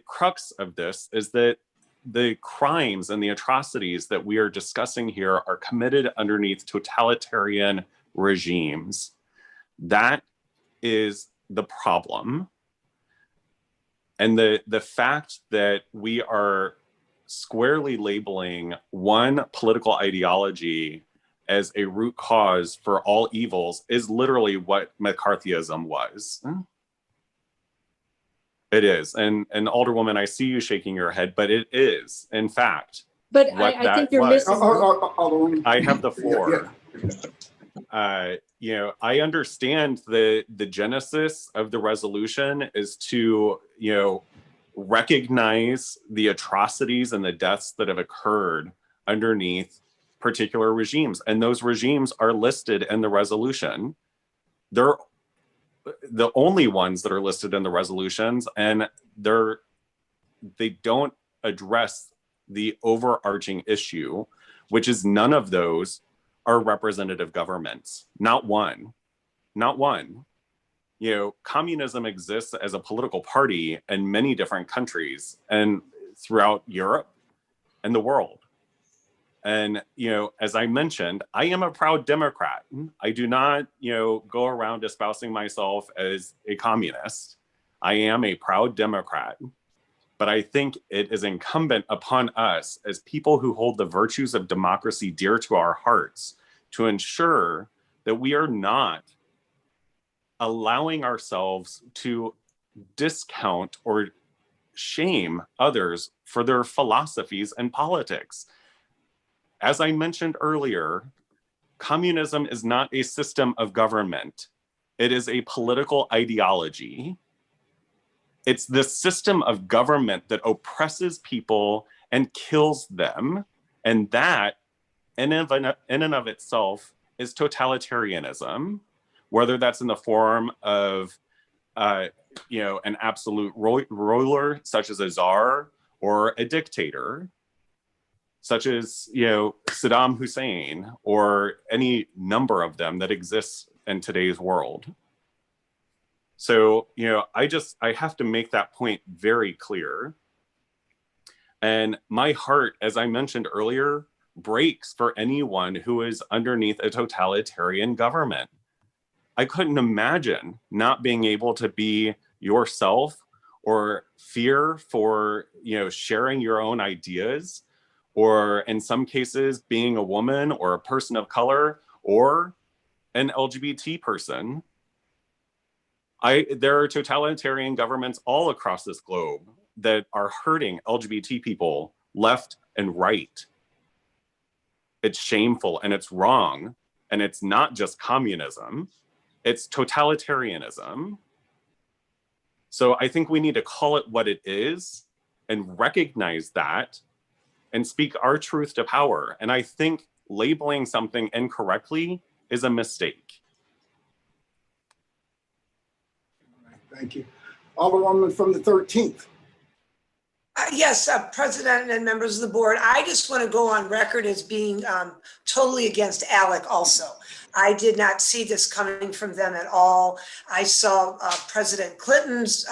crux of this is that the crimes and the atrocities that we are discussing here are committed underneath totalitarian regimes. That is the problem. And the fact that we are squarely labeling one political ideology as a root cause for all evils is literally what McCarthyism was. It is. And Alderwoman, I see you shaking your head, but it is, in fact. But I think you're missing. I have the floor. I understand the genesis of the resolution is to, recognize the atrocities and the deaths that have occurred underneath particular regimes. And those regimes are listed in the resolution. They're the only ones that are listed in the resolutions, and they don't address the overarching issue, which is none of those are representative governments. Not one. Communism exists as a political party in many different countries and throughout Europe and the world. And, as I mentioned, I am a proud Democrat. I do not, go around espousing myself as a communist. I am a proud Democrat. But I think it is incumbent upon us as people who hold the virtues of democracy dear to our hearts to ensure that we are not allowing ourselves to discount or shame others for their philosophies and politics. As I mentioned earlier, communism is not a system of government. It is a political ideology. It's the system of government that oppresses people and kills them. And that, in and of itself, is totalitarianism, whether that's in the form of, an absolute ruler, such as a czar, or a dictator, such as, Saddam Hussein, or any number of them that exists in today's world. So, I have to make that point very clear. And my heart, as I mentioned earlier, breaks for anyone who is underneath a totalitarian government. I couldn't imagine not being able to be yourself, or fear for, sharing your own ideas, or in some cases being a woman or a person of color or an LGBT person. There are totalitarian governments all across this globe that are hurting LGBT people left and right. It's shameful and it's wrong. And it's not just communism, it's totalitarianism. So I think we need to call it what it is and recognize that and speak our truth to power. And I think labeling something incorrectly is a mistake. Thank you. Alderwoman from the 13th. Yes, President and members of the board, I just want to go on record as being totally against ALEC also. I did not see this coming from them at all. I saw President Clinton's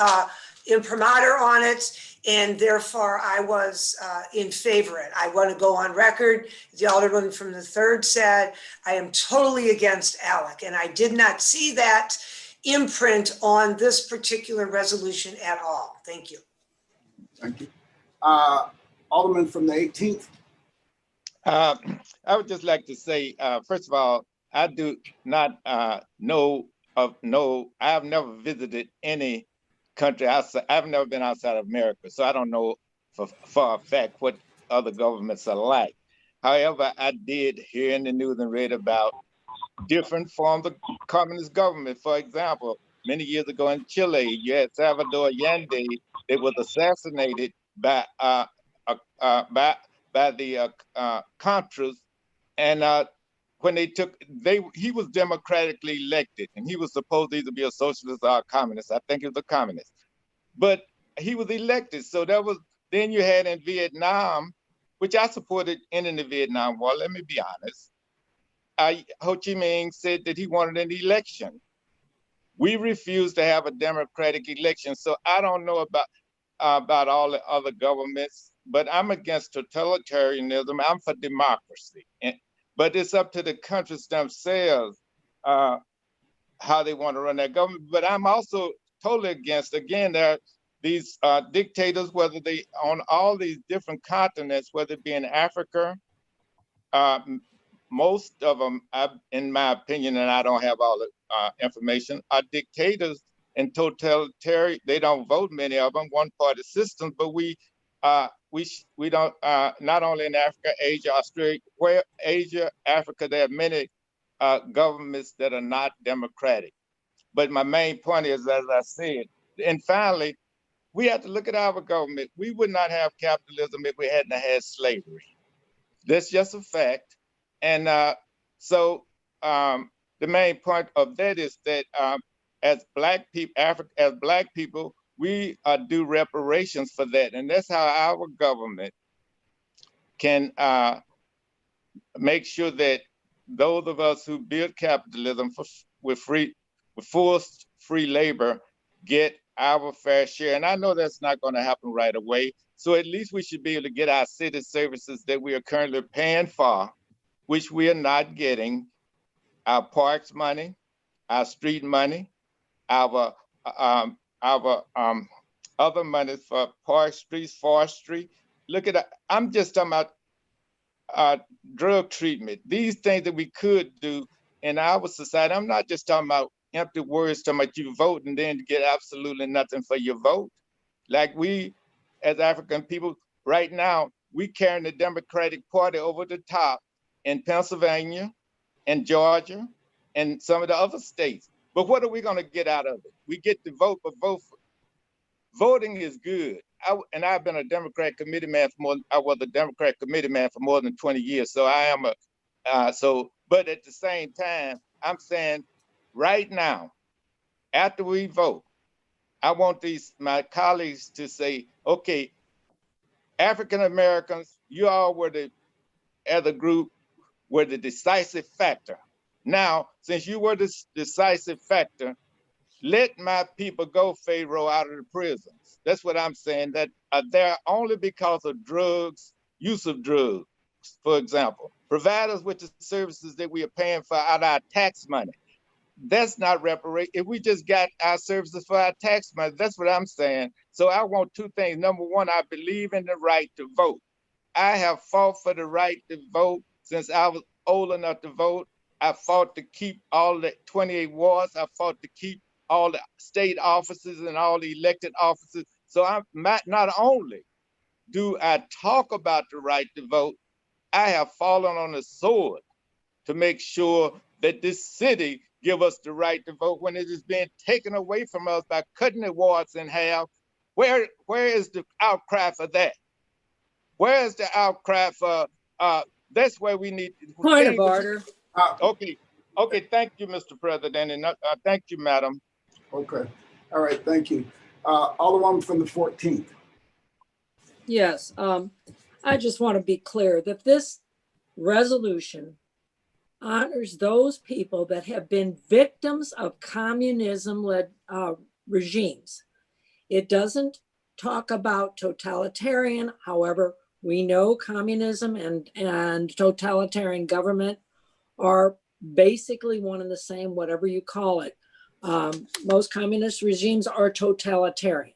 imprimatur on it, and therefore I was in favor of it. I want to go on record. The Alderman from the 3rd said, I am totally against ALEC, and I did not see that imprint on this particular resolution at all. Thank you. Thank you. Alderman from the 18th. I would just like to say, first of all, I do not know of I have never visited any country outside. I've never been outside of America, so I don't know for a fact what other governments are like. However, I did hear in the news and read about different forms of communist government. For example, many years ago in Chile, you had Salvador Allende that was assassinated by the Contras, and when he was democratically elected, and he was supposed to either be a socialist or a communist. I think he was a communist, but he was elected. So then you had in Vietnam, which I supported ending the Vietnam War. Let me be honest. Ho Chi Minh said that he wanted an election. We refused to have a democratic election. So I don't know about all the other governments, but I'm against totalitarianism. I'm for democracy. But it's up to the countries themselves how they want to run their government. But I'm also totally against, again, there are these dictators, whether they on all these different continents, whether it be in Africa, most of them, in my opinion, and I don't have all the information, are dictators and totalitarian. They don't vote, many of them, one-party systems, but we don't, not only in Africa, Asia, Australia, where Asia, Africa, there are many governments that are not democratic. But my main point is, as I said, and finally, we have to look at our government. We would not have capitalism if we hadn't had slavery. That's just a fact. And so the main point of that is that as Black people, we do reparations for that. And that's how our government can make sure that those of us who build capitalism with forced free labor get our fair share. And I know that's not going to happen right away. So at least we should be able to get our city services that we are currently paying for, which we are not getting, our parks money, our street money, our other monies for parks, streets, forestry. Look at, I'm just talking about drug treatment. These things that we could do in our society. I'm not just talking about empty words, talking about you vote and then get absolutely nothing for your vote. Like we, as African people, right now, we carrying the Democratic Party over the top in Pennsylvania and Georgia and some of the other states. But what are we going to get out of it? We get to vote, but voting is good. I've been a Democrat committee man I was a Democrat committee man for more than 20 years. So I am but at the same time, I'm saying right now, after we vote, I want my colleagues to say, okay, African Americans, you all were as a group, were the decisive factor. Now, since you were the decisive factor, let my people go, Pharaoh, out of the prisons. That's what I'm saying, that they're only because of drugs, use of drugs, for example. Provide us with the services that we are paying for out of our tax money. That's not reparation. If we just got our services for our tax money, that's what I'm saying. So I want two things. Number one, I believe in the right to vote. I have fought for the right to vote since I was old enough to vote. I fought to keep all the 28 wards. I fought to keep all the state offices and all the elected offices. So I'm not only do I talk about the right to vote, I have fallen on the sword to make sure that this city give us the right to vote when it is being taken away from us by cutting the wards in half. Where is the outcry for that? Where is the outcry for, that's where we need. Point of order. Okay, thank you, Mr. President, and thank you, Madam. Okay, all right, thank you. Alderman from the 14th. Yes, I just want to be clear that this resolution honors those people that have been victims of communism-led regimes. It doesn't talk about totalitarian. However, we know communism and totalitarian government are basically one and the same, whatever you call it. Most communist regimes are totalitarian.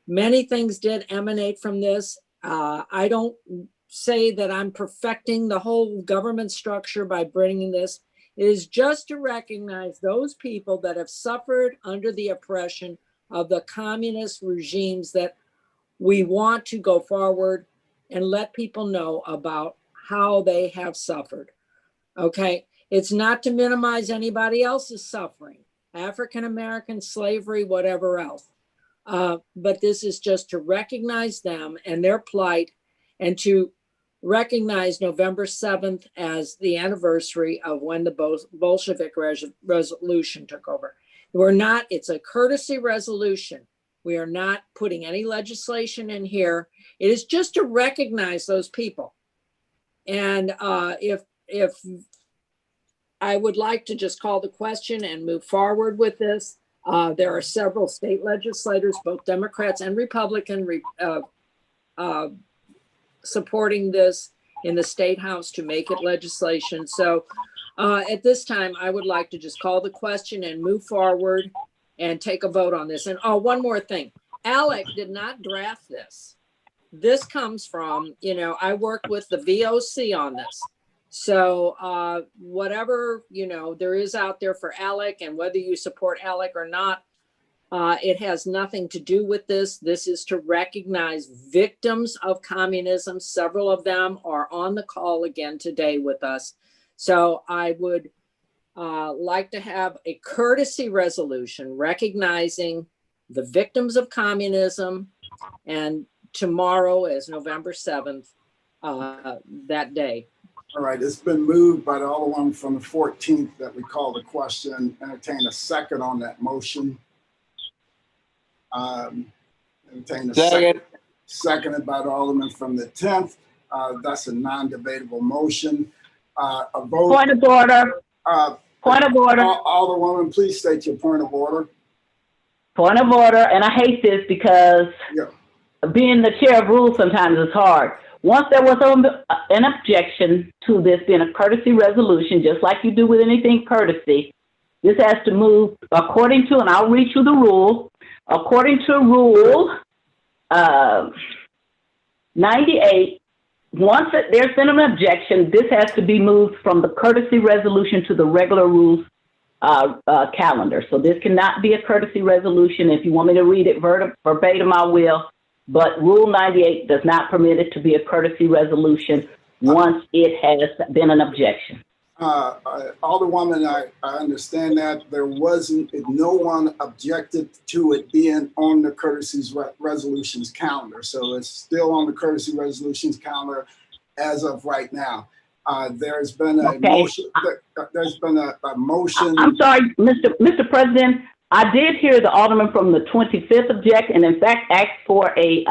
Many things did emanate from this. I don't say that I'm perfecting the whole government structure by bringing this. It is just to recognize those people that have suffered under the oppression of the communist regimes, that we want to go forward and let people know about how they have suffered. Okay, it's not to minimize anybody else's suffering, African-American slavery, whatever else. But this is just to recognize them and their plight, and to recognize November 7th as the anniversary of when the Bolshevik resolution took over. It's a courtesy resolution. We are not putting any legislation in here. It is just to recognize those people. And if I would like to just call the question and move forward with this. There are several state legislators, both Democrats and Republican, supporting this in the State House to make it legislation. So at this time, I would like to just call the question and move forward and take a vote on this. And one more thing, Alec did not draft this. This comes from, I worked with the VOC on this. So whatever, there is out there for Alec, and whether you support Alec or not, it has nothing to do with this. This is to recognize victims of communism. Several of them are on the call again today with us. So I would like to have a courtesy resolution recognizing the victims of communism, and tomorrow is November 7th, that day. All right, it's been moved by the Alderman from the 14th that we call the question. Entertain a second on that motion. Entertain a second. Seconded by the Alderman from the 10th. That's a non-debatable motion. A vote. Point of order. Point of order. Alderwoman, please state your point of order. Point of order, and I hate this because being the chair of rules sometimes is hard. Once there was an objection to this being a courtesy resolution, just like you do with anything courtesy, this has to move according to, and I'll read you the rule, according to Rule 98, once there's been an objection, this has to be moved from the courtesy resolution to the regular rules calendar. So this cannot be a courtesy resolution. If you want me to read it verbatim, I will. But Rule 98 does not permit it to be a courtesy resolution once it has been an objection. Alderwoman, I understand that there no one objected to it being on the courtesy resolutions calendar. So it's still on the courtesy resolutions calendar as of right now. There's been a motion. There's been a motion. I'm sorry, Mr. President. I did hear the Alderman from the 25th object, and in fact asked for a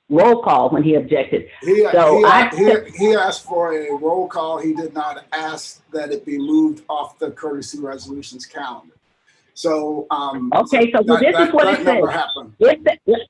roll call when he objected. He I asked for a roll call. He did not ask that it be moved off the courtesy resolutions calendar. So, okay, so this is what it never says. happened.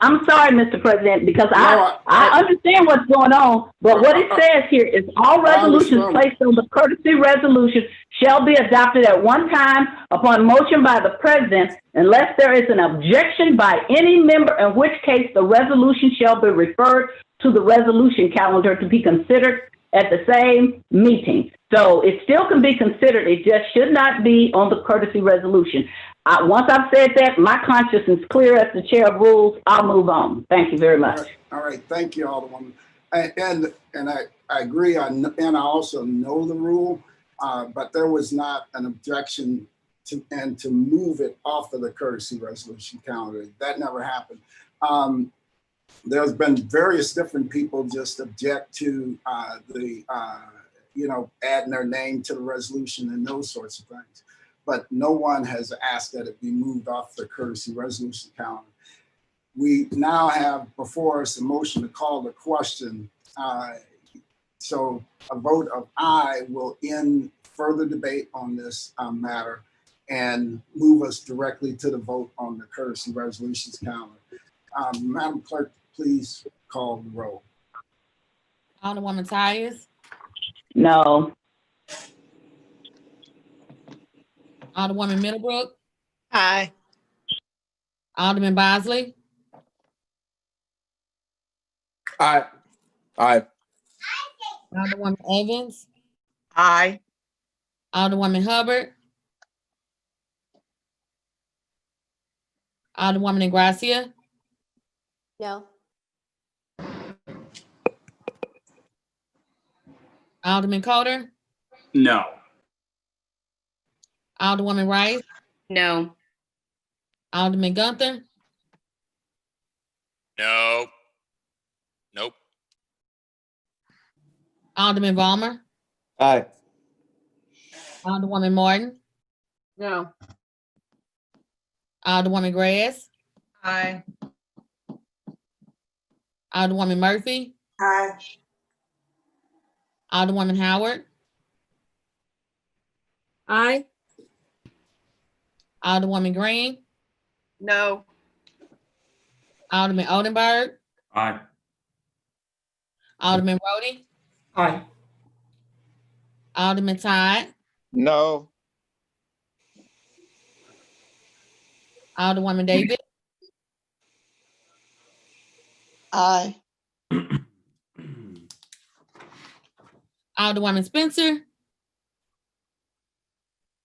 I'm sorry, Mr. President, because I understand what's going on, but what it says here is all resolutions placed on the courtesy resolution shall be adopted at one time upon motion by the president unless there is an objection by any member, in which case the resolution shall be referred to the resolution calendar to be considered at the same meeting. So it still can be considered, it just should not be on the courtesy resolution. Once I've said that, my conscience is clear as the chair of rules. I'll move on. Thank you very much. All right. Thank you, Alderwoman. And I agree, and I also know the rule, but there was not an objection to move it off of the courtesy resolution calendar. That never happened. There's been various different people just object to adding their name to the resolution and those sorts of things. But no one has asked that it be moved off the courtesy resolution calendar. We now have before us a motion to call the question. So a vote of aye will end further debate on this matter and move us directly to the vote on the courtesy resolutions calendar. Madam Clerk, please call the roll. Alderwoman Tyus. No. Alderwoman Middlebrook. Aye. Alderman Bosley. Aye. Aye. Alderwoman Evans. Aye. Alderwoman Hubbard. Alderwoman Ingracia. No. Alderman Coder. No. Alderwoman Rice. No. Alderman Gunther. No. Nope. Alderman Vollmer. Aye. Alderwoman Martin. No. Alderwoman Grass. Aye. Alderwoman Murphy. Aye. Alderwoman Howard. Aye. Alderwoman Green. No. Alderman Oldenburg. Aye. Alderman Rhodey. Aye. Alderman Todd. No. Alderwoman David. Aye. Alderwoman Spencer.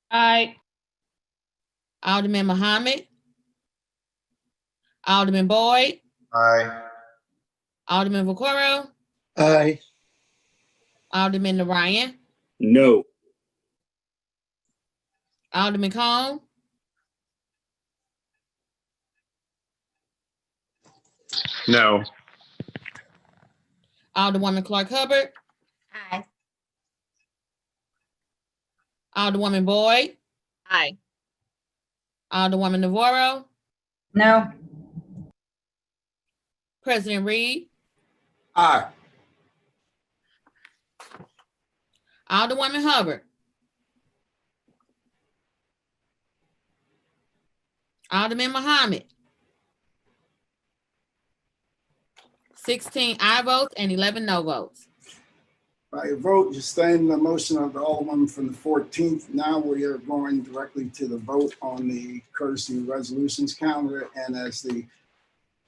Aye. Alderman Muhammad. Alderman Boyd. Aye. Alderman Vaccaro. Aye. Alderman Narayan. No. Alderman Cone. No. Alderwoman Clark Hubbard. Aye. Alderwoman Boyd. Aye. Alderwoman Navarro. No. President Reed. Aye. Alderwoman Hubbard. Alderman Muhammad. 16 aye votes and 11 no votes. By your vote, you sustain the motion of the Alderman from the 14th. Now we are going directly to the vote on the courtesy resolutions calendar. And as the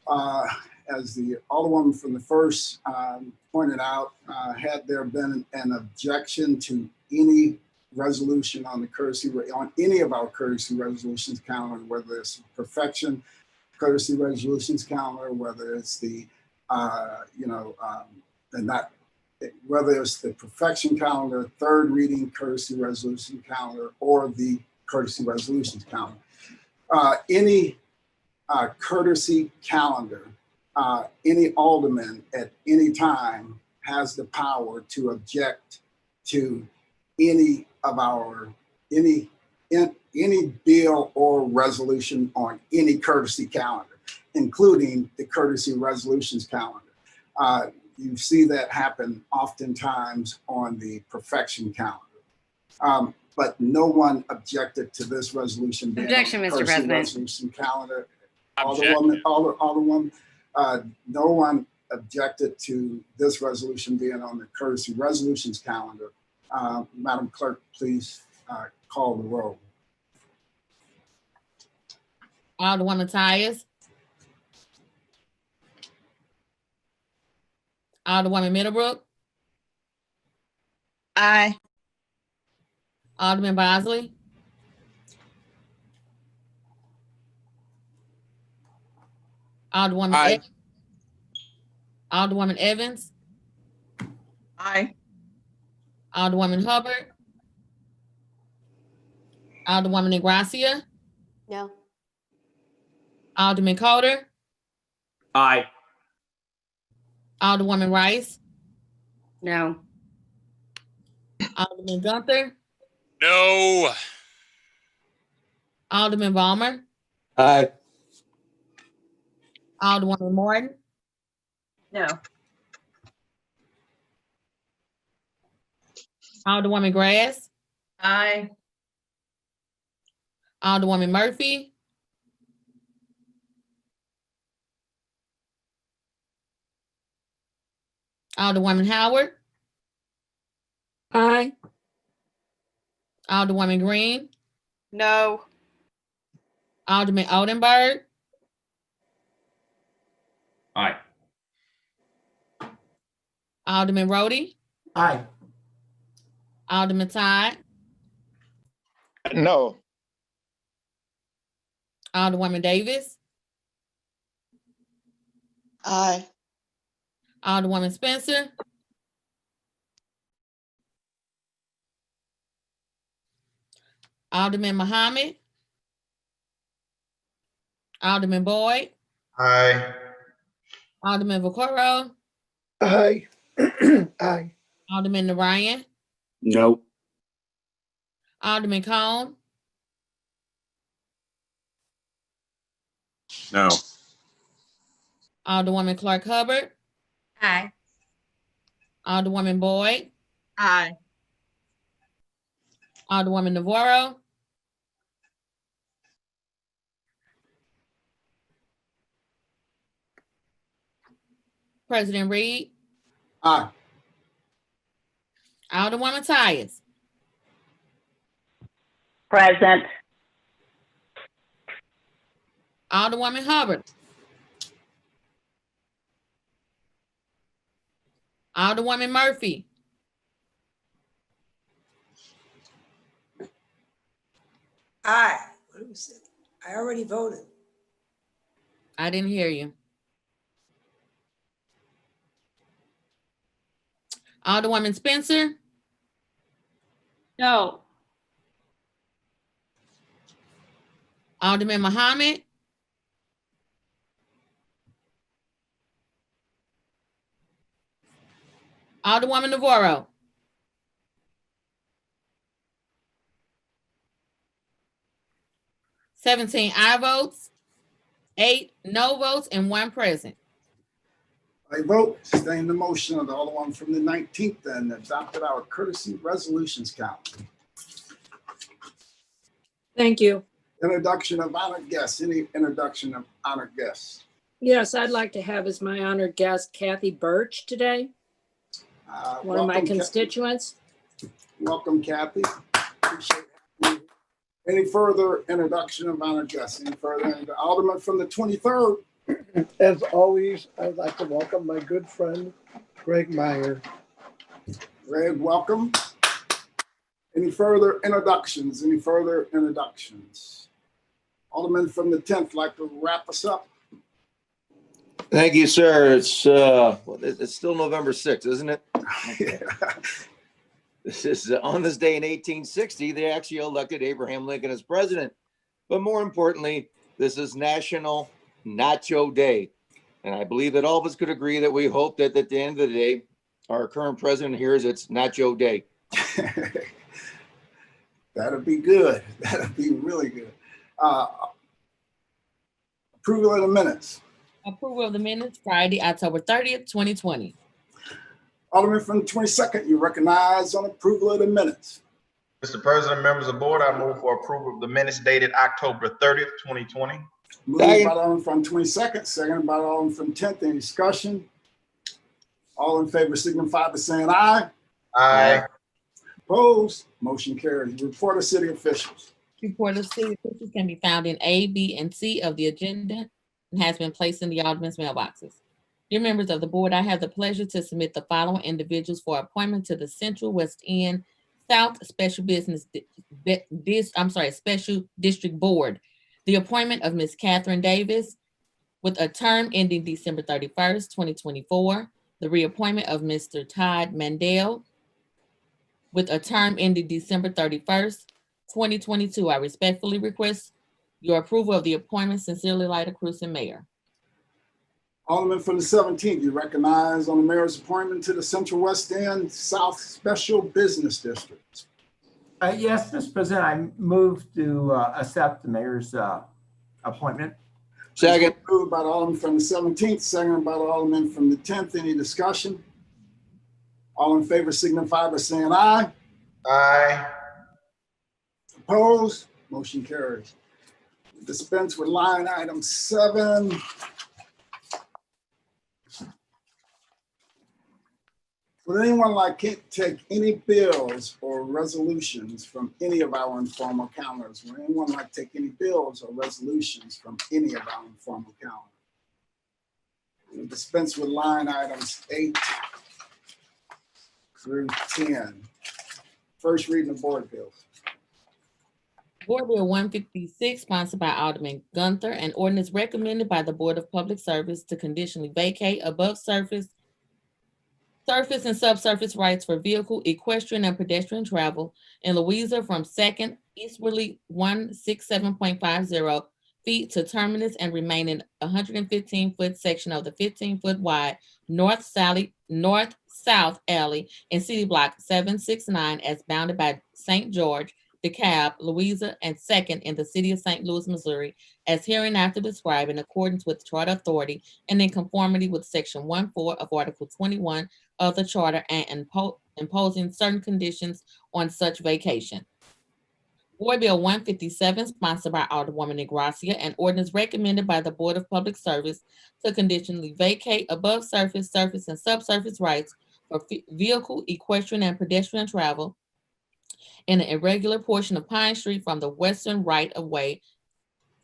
Alderwoman from the first pointed out, had there been an objection to any resolution on the courtesy on any of our courtesy resolutions calendar, whether it's perfection courtesy resolutions calendar, whether it's the whether it's the perfection calendar, third reading courtesy resolution calendar, or the courtesy resolutions calendar. Any courtesy calendar, any alderman at any time has the power to object to any of our, any bill or resolution on any courtesy calendar, including the courtesy resolutions calendar. You see that happen oftentimes on the perfection calendar. But no one objected to this resolution being Objection, on the Mr. courtesy President. resolution calendar. Objection. Alderwoman, no one objected to this resolution being on the courtesy resolutions calendar. Madam Clerk, please call the roll. Alderwoman Tyus. Alderwoman Middlebrook. Aye. Alderman Bosley. Aye. Alderwoman Evans. Aye. Alderwoman Hubbard. Alderwoman Negracia. No. Alderman Coder. Aye. Alderwoman Rice. No. Alderman Gunther. No. Alderman Balmer. Aye. Alderwoman Morton. No. Alderwoman Grass. Aye. Alderwoman Murphy. Alderwoman Howard. Aye. Alderwoman Green. No. Alderman Oldenburg. Aye. Alderman Rhodey. Aye. Alderman Todd. No. Alderwoman Davis. Aye. Alderwoman Spencer. Alderman Muhammad. Alderman Boyd. Aye. Alderman Vaccaro. Aye. Aye. Alderman Narayan. No. Alderman Cone. No. Alderwoman Clark Hubbard. Aye. Alderwoman Boyd. Aye. Alderwoman Navarro. President Reed. Aye. Alderwoman Tyus. Present. Alderwoman Hubbard. Alderwoman Murphy. Aye. What was it? I already voted. I didn't hear you. Alderwoman Spencer. No. Alderman Muhammad. Alderwoman Navarro. "17 aye votes, 8 no votes, and 1 present. I vote to sustain the motion of the Alderman from the 19th and adopted our courtesy resolutions calendar. Thank you. Introduction of honored guests. Any introduction of honored guests? Yes, I'd like to have as my honored guest Kathy Birch today, one of my Welcome, constituents. Welcome, Kathy. Appreciate you. Any further introduction of honored guests? Any further? Alderman from the 23rd. As always, I'd like to welcome my good friend, Greg Meyer. Greg, welcome. Any further introductions? Any further introductions? Alderman from the 10th, like to wrap us up? Thank you, sir. It's still November 6th, isn't it? This is on this day in 1860, they actually elected Abraham Lincoln as president. But more importantly, this is National Nacho Day. And I believe that all of us could agree that we hope that at the end of the day, our current president hears it's Nacho Day. That'll be good. That'll be really good. Approval of the minutes. Approval of the minutes Friday, October 30th, 2020. Alderman from the 22nd, you recognize on approval of the minutes. Mr. President, members of the board, I move for approval of the minutes dated October 30th, 2020. Moved by the Alderman from the 22nd, seconded by the Alderman from the 10th. Any discussion? All in favor signify by saying aye. Aye. Opposed? Motion carries. Report of city officials. Report of city officials can be found in A, B, and C of the agenda and has been placed in the Alderman's mailboxes. Dear members of the board, I have the pleasure to submit the following individuals for appointment to the Central West End South Special Special District Board. The appointment of Ms. Catherine Davis with a term ending December 31st, 2024. The reappointment of Mr. Todd Mandel with a term ending December 31st, 2022. I respectfully request your approval of the appointment. Sincerely, Lyda Cruzen, Mayor. Alderman from the 17th, you recognize on the mayor's appointment to the Central West End South Special Business District. Yes, Mr. President, I move to accept the mayor's appointment. Second. Moved by the Alderman from the 17th, seconded by the Alderman from the 10th. Any discussion? All in favor signify by saying aye. Aye. Opposed? Motion carries. Dispense with line item 7. Would anyone like to take any bills or resolutions from any of our informal calendars? Would anyone like to take any bills or resolutions from any of our informal calendars? We'll dispense with line items 8 through 10. First reading of board bills. Board Bill 156, sponsored by Alderman Gunther, an ordinance recommended by the Board of Public Service to conditionally vacate above surface and subsurface rights for vehicle, equestrian, and pedestrian travel in Louisa from 2nd eastwardly 167.50 feet to terminus and remain in 115-foot section of the 15-foot wide north-south alley in City Block 769 as bounded by St. George, DeKalb, Louisa, and 2nd in the city of St. Louis, Missouri, as hereinafter described in accordance with Charter Authority and in conformity with Section 1.4 of Article 21 of the Charter and imposing certain conditions on such vacation. Board Bill 157, sponsored by Alderwoman Negracia, an ordinance recommended by the Board of Public Service to conditionally vacate above surface, surface, and subsurface rights for vehicle, equestrian, and pedestrian travel in an irregular portion of Pine Street from the western right-of-way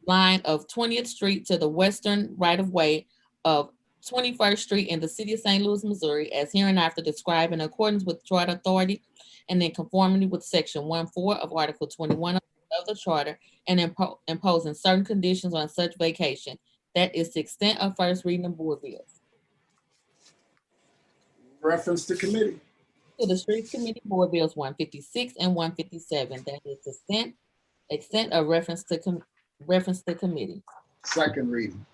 line of 20th Street to the western right-of-way of 21st Street in the city of St. Louis, Missouri, as hereinafter described in accordance with Charter Authority and in conformity with Section 1.4 of Article 21 of the Charter and imposing certain conditions on such vacation. That is the extent of first reading of board bills. Reference to committee. To the Streets Committee, Board Bills 156 and 157. That is the extent of reference to committee. Second reading.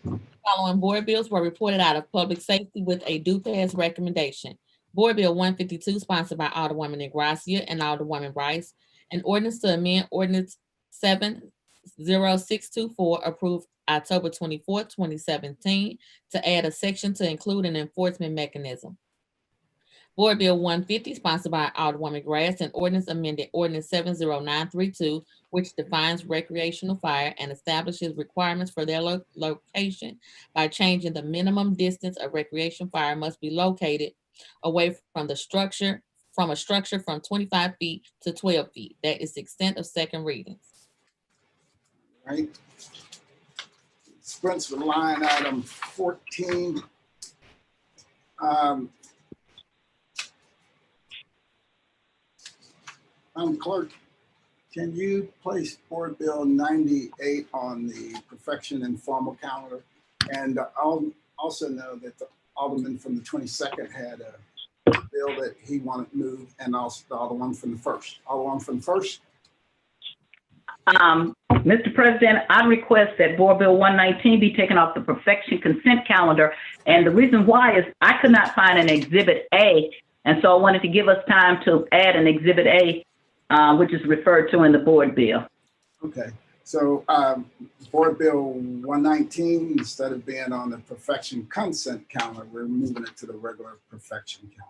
Following board bills were reported out of public safety with a due pass recommendation. Board Bill 152, sponsored by Alderwoman Negracia and Alderwoman Rice, an ordinance to amend Ordinance 70624 approved October 24, 2017, to add a section to include an enforcement mechanism. Board Bill 150, sponsored by Alderwoman Grass, an ordinance amended Ordinance 70932, which defines recreational fire and establishes requirements for their location by changing the minimum distance a recreation fire must be located away from the structure, from a structure from 25 feet to 12 feet. That is the extent of second readings. Right. Dispense with line item 14. Clerk, can you place Board Bill 98 on the perfection informal calendar? And I'll also know that the Alderman from the 22nd had a bill that he wanted moved, and also the other one from the first. Alderman from the first. Mr. President, I request that Board Bill 119 be taken off the perfection consent calendar. And the reason why is I could not find an Exhibit A. And so I wanted to give us time to add an Exhibit A, which is referred to in the board bill. Okay. So Board Bill 119, instead of being on the perfection consent calendar, we're moving it to the regular perfection calendar.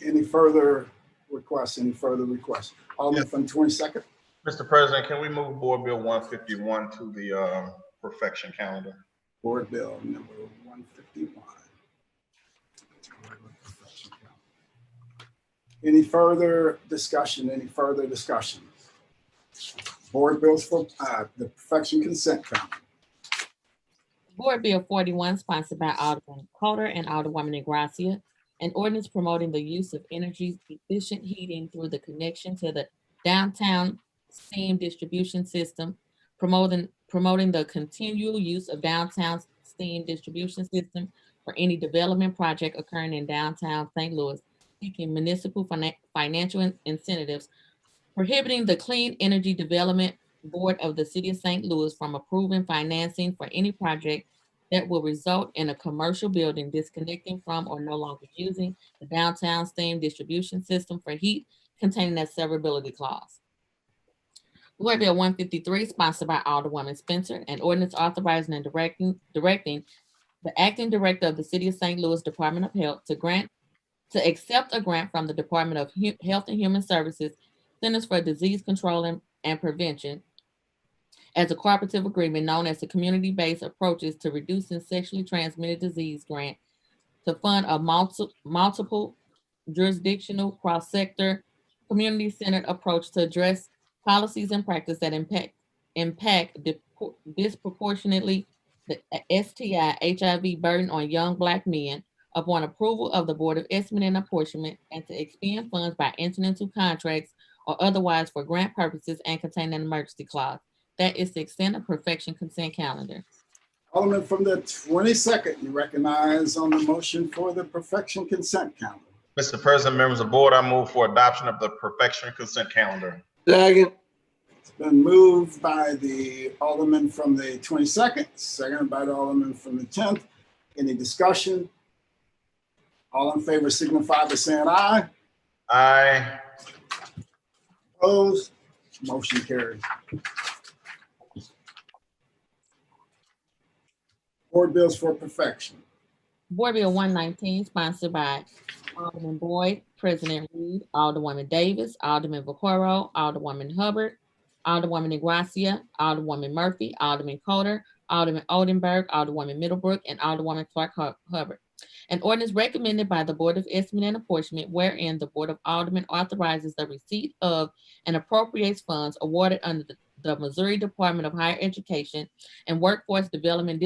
Any further requests? Any further requests? Alderman from 22nd. Mr. President, can we move Board Bill 151 to the perfection calendar? Board Bill number 151. Any further discussion? Any further discussion? Board bills for the perfection consent calendar. Board Bill 41, sponsored by Alderman Coulter and Alderwoman Gracia, an ordinance promoting the use of energy efficient heating through the connection to the downtown steam distribution system, promoting the continual use of downtown steam distribution system for any development project occurring in downtown St. Louis, seeking municipal financial incentives, prohibiting the Clean Energy Development Board of the City of St. Louis from approving financing for any project that will result in a commercial building disconnecting from or no longer using the downtown steam distribution system for heat containing that severability clause. Board Bill 153, sponsored by Alderwoman Spencer, an ordinance authorizing and directing the acting director of the City of St. Louis Department of Health to accept a grant from the Department of Health and Human Services Centers for Disease Control and Prevention as a cooperative agreement known as the Community-Based Approaches to Reducing Sexually Transmitted Disease Grant to fund a multiple jurisdictional cross-sector community-centered approach to address policies and practice that impact disproportionately the STI HIV burden on young Black men upon approval of the Board of Estimate and Apportionment, and to expend funds by entering into contracts or otherwise for grant purposes and contain an emergency clause. That is the extent of perfection consent calendar. Alderman from the 22nd, you recognize on the motion for the perfection consent calendar. Mr. President, members of the board, I move for adoption of the perfection consent calendar. Second. It's been moved by the Alderman from the 22nd, seconded by the Alderman from the 10th. Any discussion? All in favor signify by saying aye. Aye. Opposed? Motion carries. Board bills for perfection. Board Bill 119, sponsored by Alderman Boyd, President Reed, Alderwoman Davis, Alderman Vaccaro, Alderwoman Hubbard, Alderwoman Gracia, Alderwoman Murphy, Alderman Coulter, Alderman Oldenburg, Alderwoman Middlebrook, and Alderwoman Clark Hubbard. An ordinance recommended by the Board of Estimate and Apportionment, wherein the Board of Aldermen authorizes the receipt of and appropriates funds awarded under the Missouri Department of Higher Education and Workforce Development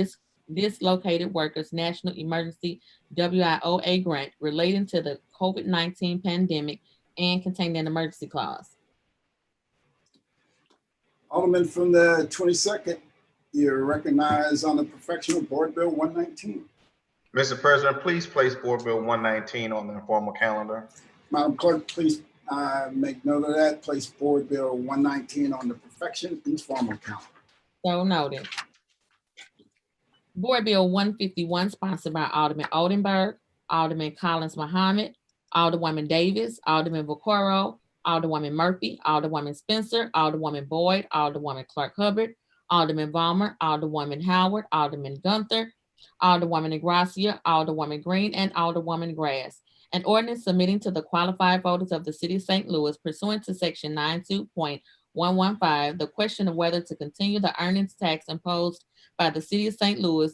Dislocated Workers National Emergency WIOA grant relating to the COVID-19 pandemic and containing an emergency clause. Alderman from the 22nd, you're recognized on the perfection of Board Bill 119. Mr. President, please place Board Bill 119 on the informal calendar. Madam Clerk, please make note of that. Place Board Bill 119 on the perfection informal calendar. So noted. Board Bill 151, sponsored by Alderman Oldenburg, Alderman Collins Muhammad, Alderwoman Davis, Alderman Vaccaro, Alderwoman Murphy, Alderwoman Spencer, Alderwoman Boyd, Alderwoman Clark Hubbard, Alderman Vollmer, Alderwoman Howard, Alderman Gunther, Alderwoman Gracia, Alderwoman Green, and Alderwoman Grass. An ordinance submitting to the qualified voters of the City of St. Louis pursuant to Section 92.115 the question of whether to continue the earnings tax imposed by the City of St. Louis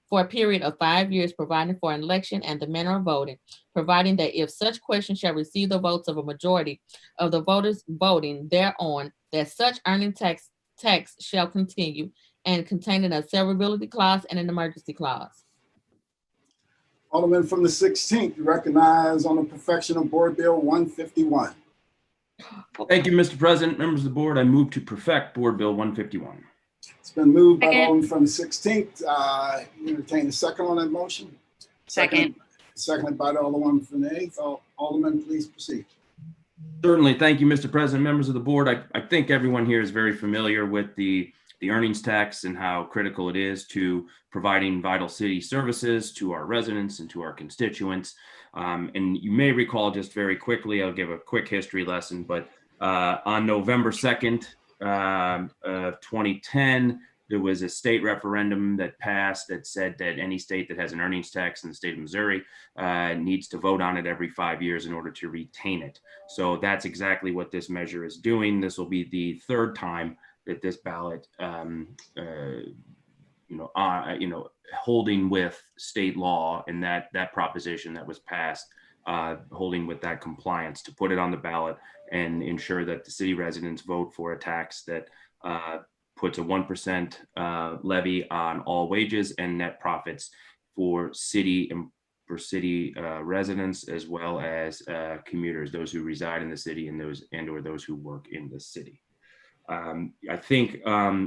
for a period of 5 years, providing for an election and the manner of voting, providing that if such question shall receive the votes of a majority of the voters voting thereon, that such earning tax shall continue, and containing a severability clause and an emergency clause. Alderman from the 16th, you recognize on the perfection of Board Bill 151. Thank you, Mr. President. Members of the board, I move to perfect Board Bill 151. It's been moved by the Alderman from the 16th. You entertain a second on that motion? Second. Seconded by the Alderman from the 8th. Alderman, please proceed. Certainly. Thank you, Mr. President. Members of the board, I think everyone here is very familiar with the earnings tax and how critical it is to providing vital city services to our residents and to our constituents. And you may recall, just very quickly, I'll give a quick history lesson, but on November 2nd of 2010, there was a state referendum that passed that said that any state that has an earnings tax in the state of Missouri needs to vote on it every 5 years in order to retain it. So that's exactly what this measure is doing. This will be the third time that this ballot, holding with state law and that proposition that was passed, holding with that compliance to put it on the ballot and ensure that the city residents vote for a tax that puts a 1% levy on all wages and net profits for city residents, as well as commuters, those who reside in the city and those who work in the city. I think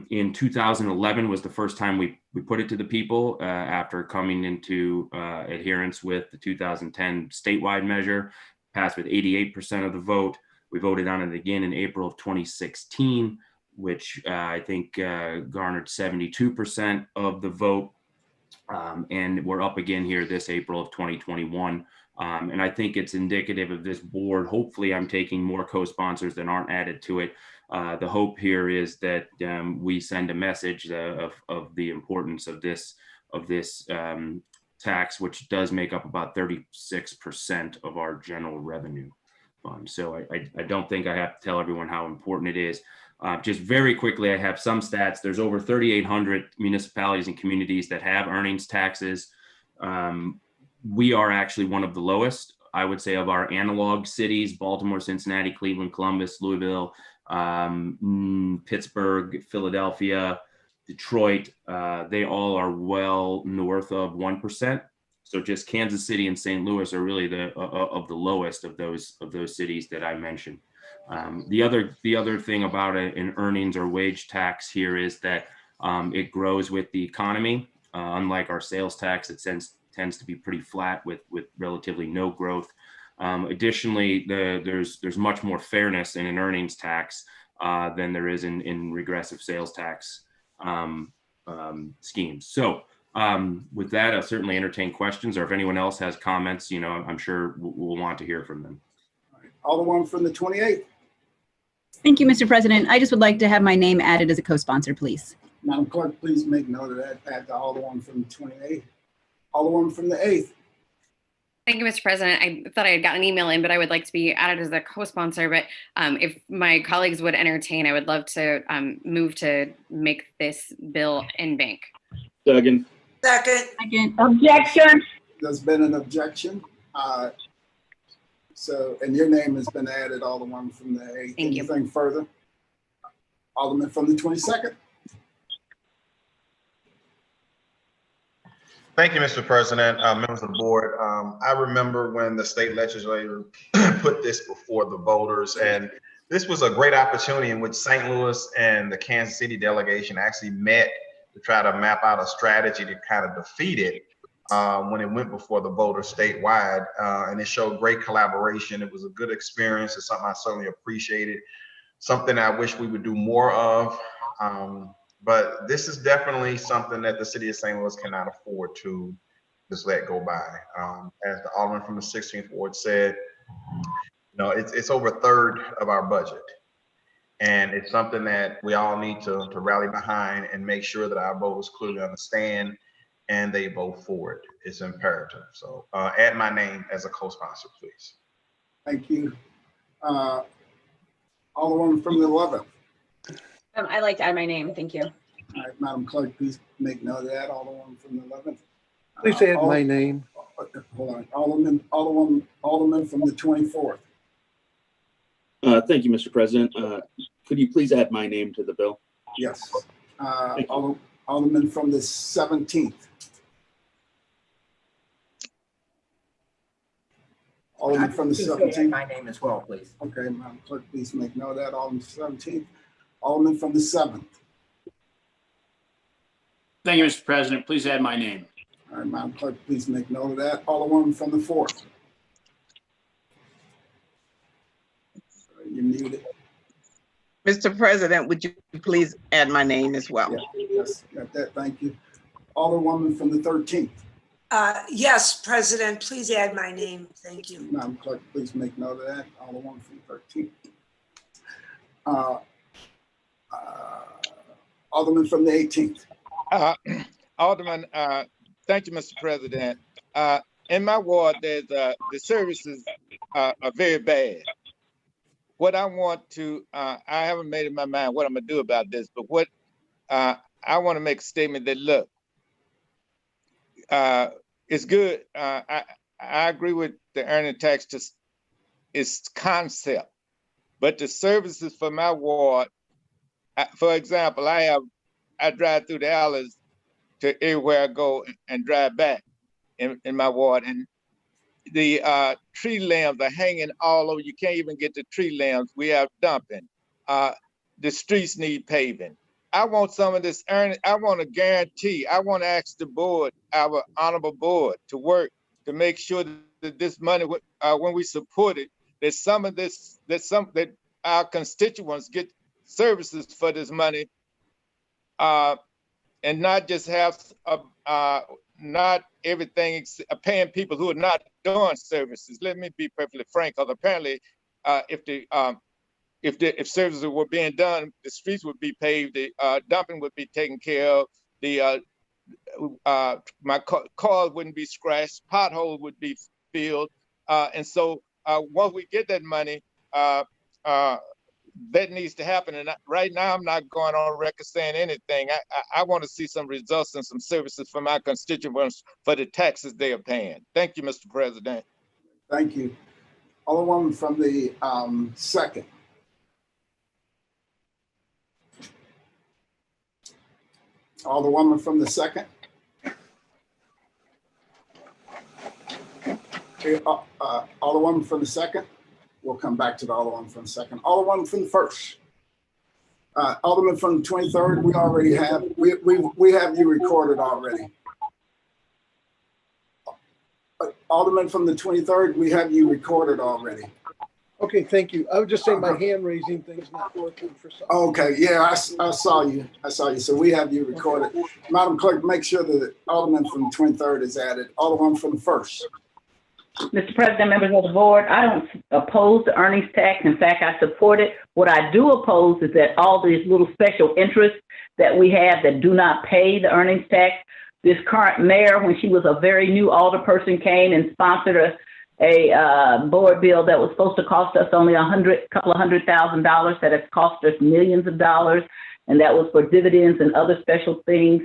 in 2011 was the first time we put it to the people after coming into adherence with the 2010 statewide measure, passed with 88% of the vote. We voted on it again in April of 2016, which I think garnered 72% of the vote. And we're up again here this April of 2021. And I think it's indicative of this board. Hopefully I'm taking more co-sponsors that aren't added to it. The hope here is that we send a message of the importance of this tax, which does make up about 36% of our general revenue fund. So I don't think I have to tell everyone how important it is. Just very quickly, I have some stats. There's over 3,800 municipalities and communities that have earnings taxes. We are actually one of the lowest, I would say, of our analog cities: Baltimore, Cincinnati, Cleveland, Columbus, Louisville, Pittsburgh, Philadelphia, Detroit. They all are well north of 1%. So just Kansas City and St. Louis are really the lowest of those cities that I mentioned. The other thing about an earnings or wage tax here is that it grows with the economy. Unlike our sales tax, it tends to be pretty flat with relatively no growth. Additionally, there's much more fairness in an earnings tax than there is in regressive sales tax schemes. So with that, I'll certainly entertain questions, or if anyone else has comments, I'm sure we'll want to hear from them. Alderman from the 28th. Thank you, Mr. President. I just would like to have my name added as a co-sponsor, please. Madam Clerk, please make note of that. Add the Alderman from the 28th. Alderman from the 8th. Thank you, Mr. President. I thought I had gotten an email in, but I would like to be added as a co-sponsor. But if my colleagues would entertain, I would love to move to make this bill in bank. Second. Second. Objection. There's been an objection. And your name has been added, Alderman from the 8th. Thank you. Anything further? Alderman from the 22nd. Thank you, Mr. President, members of the board. I remember when the state legislature put this before the voters, and this was a great opportunity in which St. Louis and the Kansas City delegation actually met to try to map out a strategy to kind of defeat it when it went before the voters statewide. And it showed great collaboration. It was a good experience. It's something I certainly appreciated, something I wish we would do more of. But this is definitely something that the city of St. Louis cannot afford to just let go by. As the Alderman from the 16th Ward said, it's over a third of our budget. And it's something that we all need to rally behind and make sure that our voters clearly understand and they vote for it. It's imperative. So add my name as a co-sponsor, please. Thank you. Alderman from the 11th. I'd like to add my name. Thank you. All right, Madam Clerk, please make note of that. Alderman from the 11th. Please add my name. Hold on. Alderman from the 24th. Thank you, Mr. President. Could you please add my name to the bill? Yes. Alderman from the 17th. Alderman from the 17th. My name as well, please. Okay, Madam Clerk, please make note of that. Alderman 17th. Alderman from the 7th. Thank you, Mr. President. Please add my name. All right, Madam Clerk, please make note of that. Alderman from the 4th. You're muted. Mr. President, would you please add my name as well? Yeah, yes, got that. Thank you. Alderwoman from the 13th. Yes, President, please add my name. Thank you. Madam Clerk, please make note of that. Alderman from the 13th. Alderman from the 18th. Alderman, thank you, Mr. President. In my ward, there's the services are very bad. What I want to, I haven't made up my mind what I'm gonna do about this, but what I want to make a statement that look, it's good. I agree with the earning tax, just its concept, but the services for my ward, for example, I drive through the alleys to everywhere I go and drive back in my ward, and the tree limbs are hanging all over. You can't even get the tree limbs. We have dumping. The streets need paving. I want some of this earning. I want to guarantee. I want to ask the board, our honorable board, to work to make sure that this money, when we support it, that some of this, that our constituents get services for this money, and not just have not everything paying people who are not doing services. Let me be perfectly frank, because apparently, if services were being done, the streets would be paved, the dumping would be taken care of, the my cars wouldn't be scratched, potholes would be filled, and so once we get that money, that needs to happen. And right now, I'm not going on record saying anything. I want to see some results and some services from our constituents for the taxes they are paying. Thank you, Mr. President. Thank you. Alderman from the 2nd. Alderwoman from the 2nd. Alderwoman from the 2nd. We'll come back to the Alderman from the 2nd. Alderman from the 1st. Alderman from the 23rd. We already have. We have you recorded already. Alderman from the 23rd. We have you recorded already. Okay, thank you. I would just say my hand raising thing's not working for some. Okay, yeah, I saw you. I saw you. So we have you recorded. Madam Clerk, make sure that the Alderman from the 23rd is added. Alderman from the 1st. Mr. President, members of the board, I don't oppose the earnings tax. In fact, I support it. What I do oppose is that all these little special interests that we have that do not pay the earnings tax. This current mayor, when she was a very new alderperson, came and sponsored a board bill that was supposed to cost us only couple of $100,000 that has cost us millions of dollars, and that was for dividends and other special things.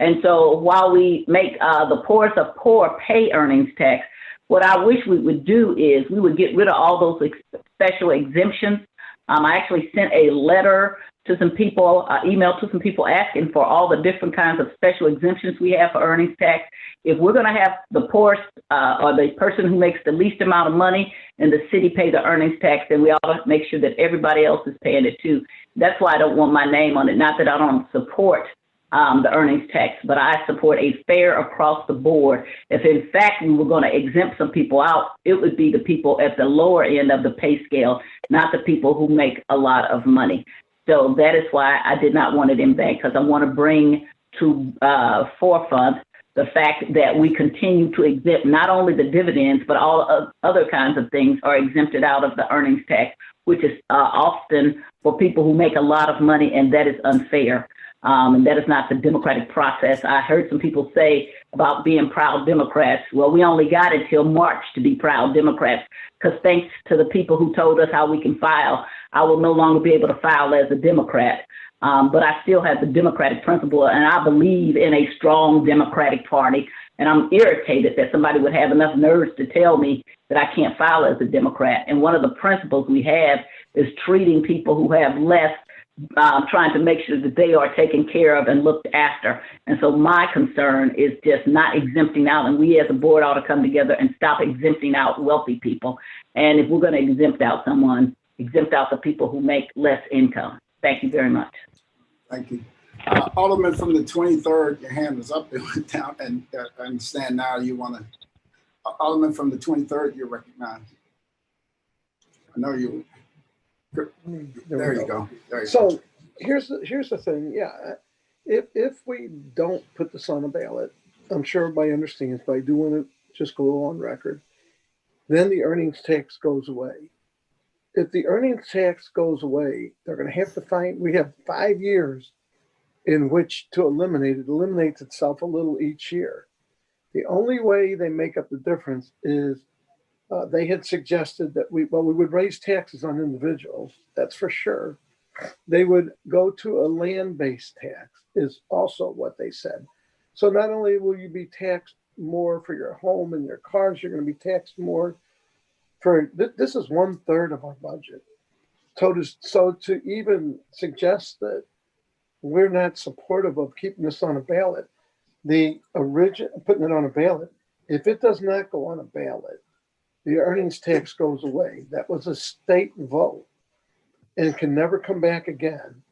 And so while we make the poorest of poor pay earnings tax, what I wish we would do is we would get rid of all those special exemptions. I actually sent a letter to some people, email to some people asking for all the different kinds of special exemptions we have for earnings tax. If we're going to have the poorest or the person who makes the least amount of money in the city pay the earnings tax, then we ought to make sure that everybody else is paying it too. That's why I don't want my name on it. Not that I don't support the earnings tax, but I support a fair across the board. If in fact we were going to exempt some people out, it would be the people at the lower end of the pay scale, not the people who make a lot of money. So that is why I did not want it in back, because I want to bring to forefront the fact that we continue to exempt not only the dividends, but all other kinds of things are exempted out of the earnings tax, which is often for people who make a lot of money, and that is unfair. And that is not the democratic process. I heard some people say about being proud Democrats. Well, we only got until March to be proud Democrats, because thanks to the people who told us how we can file, I will no longer be able to file as a Democrat. But I still have the democratic principle, and I believe in a strong Democratic Party. And I'm irritated that somebody would have enough nerves to tell me that I can't file as a Democrat. And one of the principles we have is treating people who have less, trying to make sure that they are taken care of and looked after. And so my concern is just not exempting out, and we as a board ought to come together and stop exempting out wealthy people. And if we're going to exempt out someone, exempt out the people who make less income. Thank you very much. Thank you. Alderman from the 23rd, your hand was up, it went down, and I understand now you want to. Alderman from the 23rd, you're recognized. I know you. There you go. So here's the thing. Yeah, if we don't put this on a ballot, I'm sure everybody understands, but I do want to just go on record. Then the earnings tax goes away. If the earnings tax goes away, they're going to have to find, we have 5 years in which to eliminate it. It eliminates itself a little each year. The only way they make up the difference is they had suggested that we would raise taxes on individuals. That's for sure. They would go to a land-based tax is also what they said. So not only will you be taxed more for your home and your cars, you're going to be taxed more for, this is 1/3 of our budget. So to even suggest that we're not supportive of keeping this on a ballot, putting it on a ballot, if it does not go on a ballot, the earnings tax goes away. That was a state vote and can never come back again.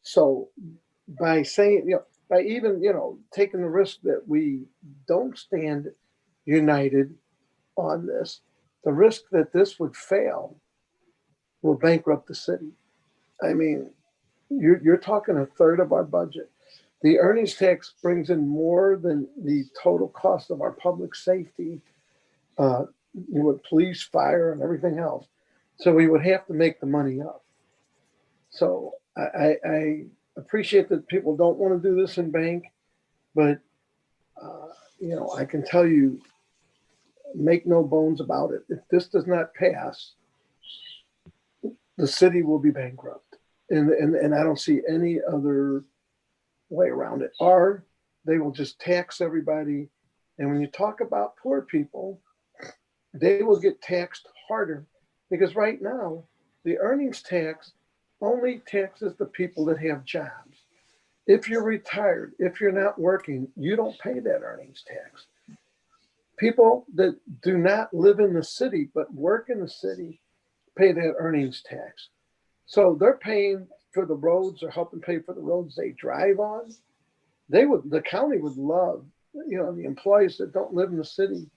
So by saying, by even, taking the risk that we don't stand united on this, the risk that this would fail will bankrupt the city. I mean, you're talking 1/3 of our budget. The earnings tax brings in more than the total cost of our public safety, with police, fire, and everything else. So we would have to make the money up. So I appreciate that people don't want to do this in bank, but I can tell you, make no bones about it. If this does not pass, the city will be bankrupt, and I don't see any other way around it. Or they will just tax everybody, and when you talk about poor people, they will get taxed harder, because right now the earnings tax only taxes the people that have jobs. If you're retired, if you're not working, you don't pay that earnings tax. People that do not live in the city but work in the city pay that earnings tax. So they're paying for the roads or helping pay for the roads they drive on. The county would love, the employees that don't live in the city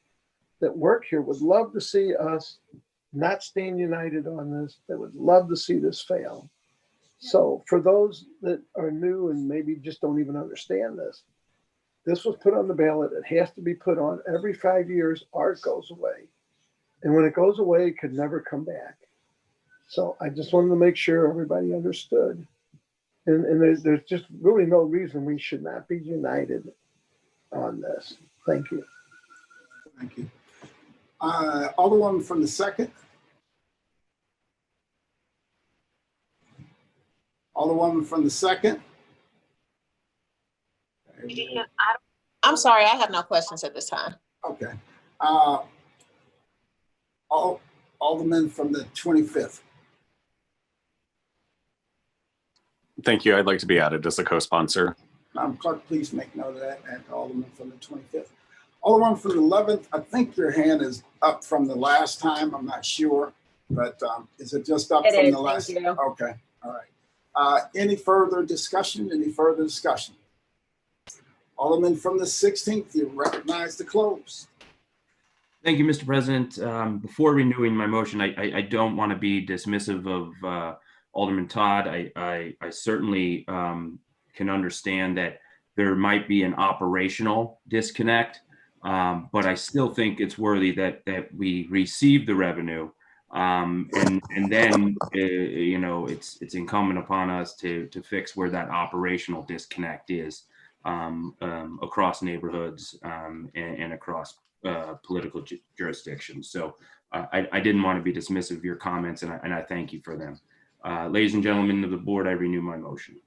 that work here would love to see us not stand united on this. They would love to see this fail. So for those that are new and maybe just don't even understand this was put on the ballot. It has to be put on every 5 years or it goes away. And when it goes away, it could never come back. So I just wanted to make sure everybody understood. And there's just really no reason we should not be united on this. Thank you. Thank you. Alderman from the 2nd. Alderwoman from the 2nd. I'm sorry, I have no questions at this time. Okay. Alderman from the 25th. Thank you. I'd like to be added as a co-sponsor. Madam Clerk, please make note of that. And Alderman from the 25th. Alderman from the 11th, I think your hand is up from the last time. I'm not sure, but is it just up from the last? Thank you. Okay. All right. Any further discussion? Alderman from the 16th, you recognize the close. Thank you, Mr. President. Before renewing my motion, I don't want to be dismissive of Alderman Todd. I certainly can understand that there might be an operational disconnect, but I still think it's worthy that we receive the revenue, and then it's incumbent upon us to fix where that operational disconnect is across neighborhoods and across political jurisdictions. So I didn't want to be dismissive of your comments, and I thank you for them. Ladies and gentlemen of the board, I renew my motion.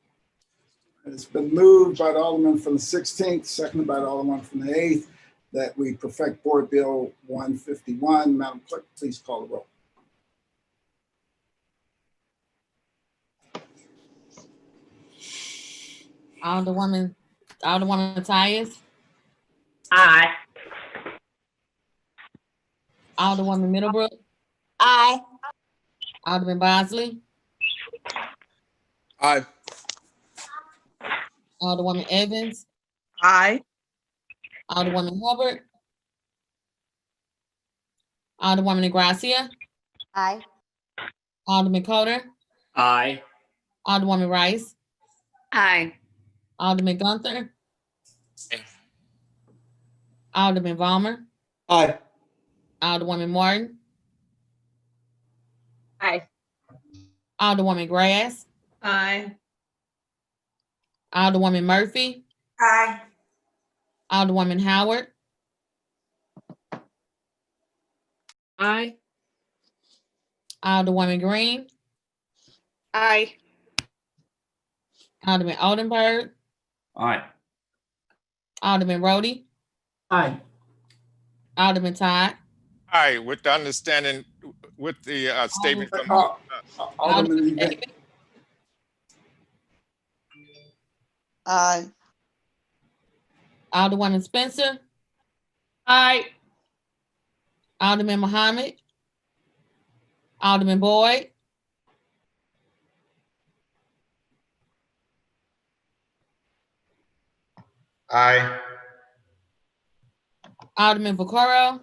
It's been moved by the Alderman from the 16th, seconded by the Alderman from the 8th, that we perfect Board Bill 151. Madam Clerk, please call the roll. Alderwoman Tyus. Aye. Alderwoman Middlebrook. Aye. Alderman Bosley. Aye. Alderwoman Evans. Aye. Alderwoman Hubbard. Alderwoman Gracia. Aye. Alderman Coder. Aye. Alderwoman Rice. Aye. Alderman Gunther. Alderman Vollmer, Aye. Alderwoman Martin, Aye. Alderwoman Grass, Aye. Alderwoman Murphy, Aye. Alderwoman Howard, Aye. Alderwoman Green, Aye. Alderman Oldenburg, Aye. Alderman Rhodey, Aye. Alderman Todd, Aye, with the understanding, with the statement from. Alderman Alderman Yvette. Davis, Aye. Alderwoman Spencer, Aye. Alderman Muhammad, Alderman Boyd, Aye. Alderman Vaccaro,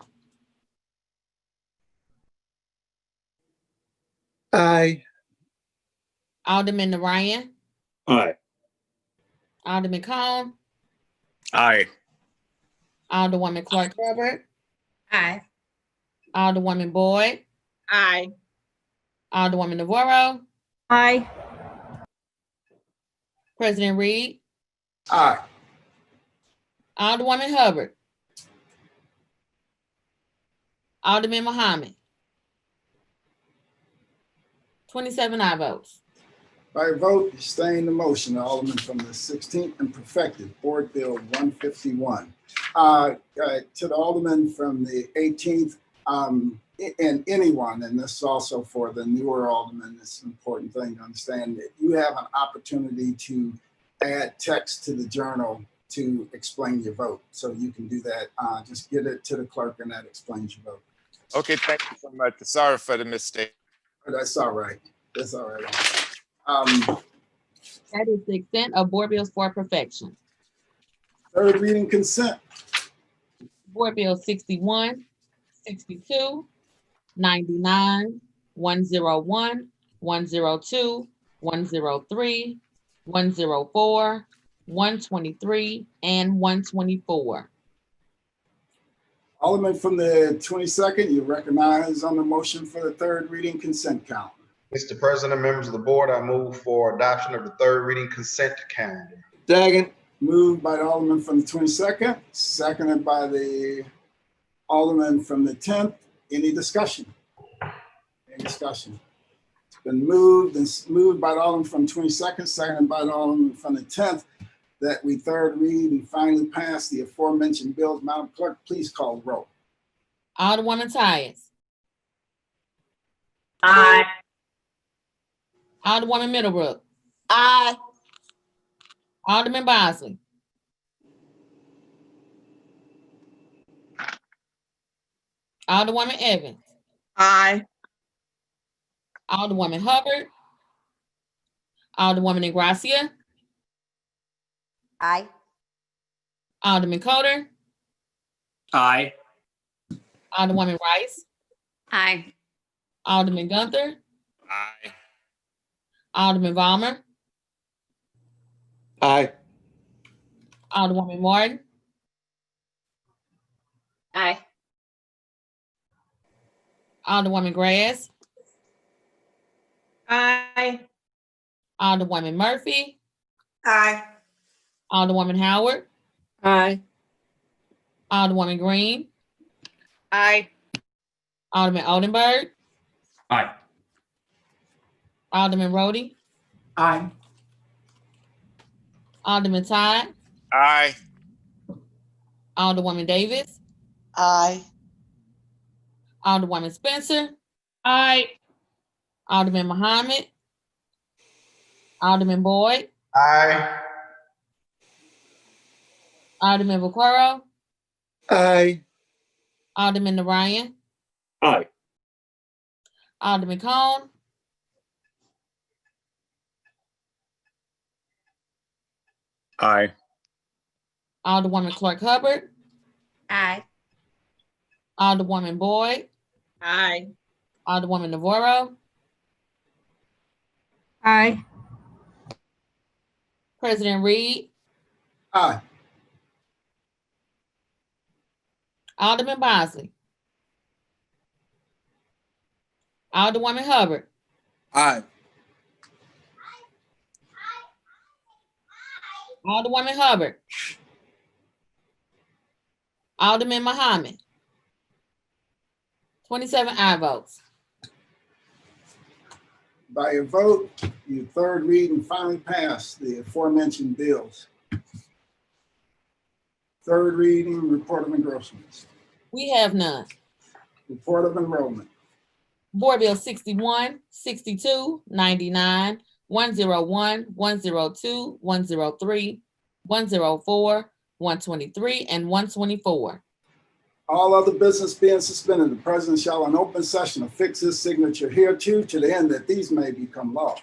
Aye. Alderman Narayan, Aye. Alderman Cone, Aye. Alderwoman Clark Herbert, Aye. Alderwoman Boyd, Aye. Alderwoman Navarro, Aye. President Reed, Aye. Alderwoman Hubbard, Alderman Muhammad. 27 aye votes. By vote, you sustain the motion, Alderman from the 16th and perfected Board Bill 151. To the Alderman from the 18th, and anyone, and this is also for the newer Alderman, it's an important thing to understand that you have an opportunity to add text to the journal to explain your vote. So you can do that. Just get it to the clerk and that explains your vote. Okay, thank you so much. Sorry for the mistake. That's all right. That's all right. That is the extent of board bills for perfection. Third reading consent. Board Bill 61, 62, 99, 101, 102, 103, 104, 123, and 124. Alderman from the 22nd, you recognize on the motion for the third reading consent calendar. Mr. President, members of the board, I move for adoption of the third reading consent calendar. Second. Moved by the Alderman from the 22nd, seconded by the Alderman from the 10th. Any discussion? Any discussion? It's been moved by the Alderman from 22nd, seconded by the Alderman from the 10th, that we third read and finally pass the aforementioned bills. Madam Clerk, please call the roll. Alderwoman Tyus. Aye. Alderwoman Middlebrook. Aye. Alderman Bosley. Alderwoman Evans. Aye. Alderwoman Hubbard. Alderwoman Ingracia. Aye. Alderman Coder. Aye. Alderwoman Rice. Aye. Alderman Gunther. Aye. Alderman Vollmer. Aye. Alderwoman Martin. Aye. Alderwoman Grass. Aye. Alderwoman Murphy. Aye. Alderwoman Howard. Aye. Alderwoman Green. Aye. Alderman Oldenburg. Aye. Alderman Rhodey. Aye. Alderman Todd. Aye. Alderwoman Davis. Aye. Alderwoman Spencer. Aye. Alderman Muhammad. Alderman Boyd. Aye. Alderman Vaccaro. Aye. Alderman Narayan. Aye. Alderman Cone. Aye. Alderwoman Clark Hubbard. Aye. Alderwoman Boyd. Aye. Alderwoman Navarro. Aye. President Reed. Aye. Alderman Bosley. Alderwoman Hubbard. Aye. Alderwoman Hubbard. Alderman Muhammad. 27 aye votes. By your vote, you third read and finally pass the aforementioned bills. Third reading, report of engrossments. We have none. Report of enrollment. Board Bill 61, 62, 99, 101, 102, 103, 104, 123, and 124. All other business being suspended, the president shall in open session affix his signature hereto to the end that these may become law.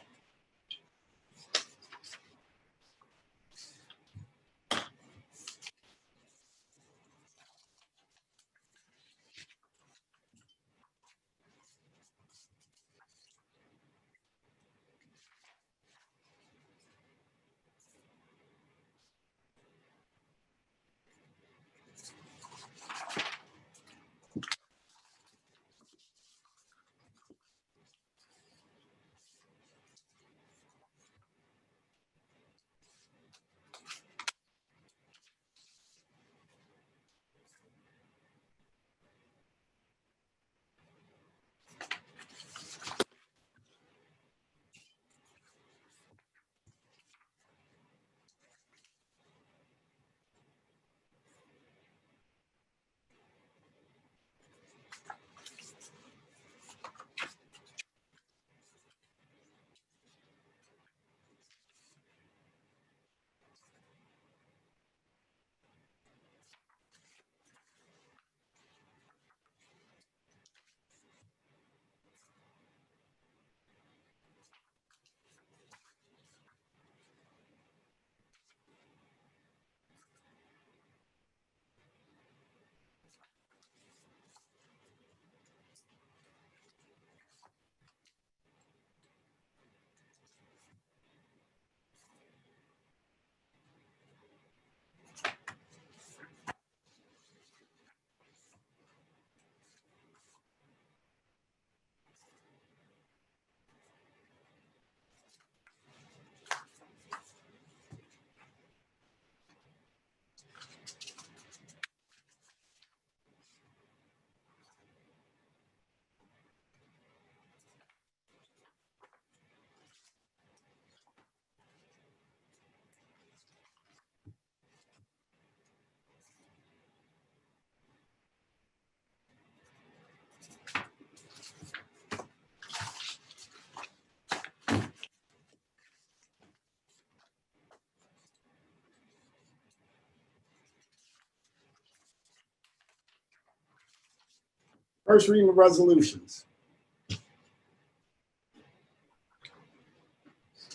First reading of resolutions.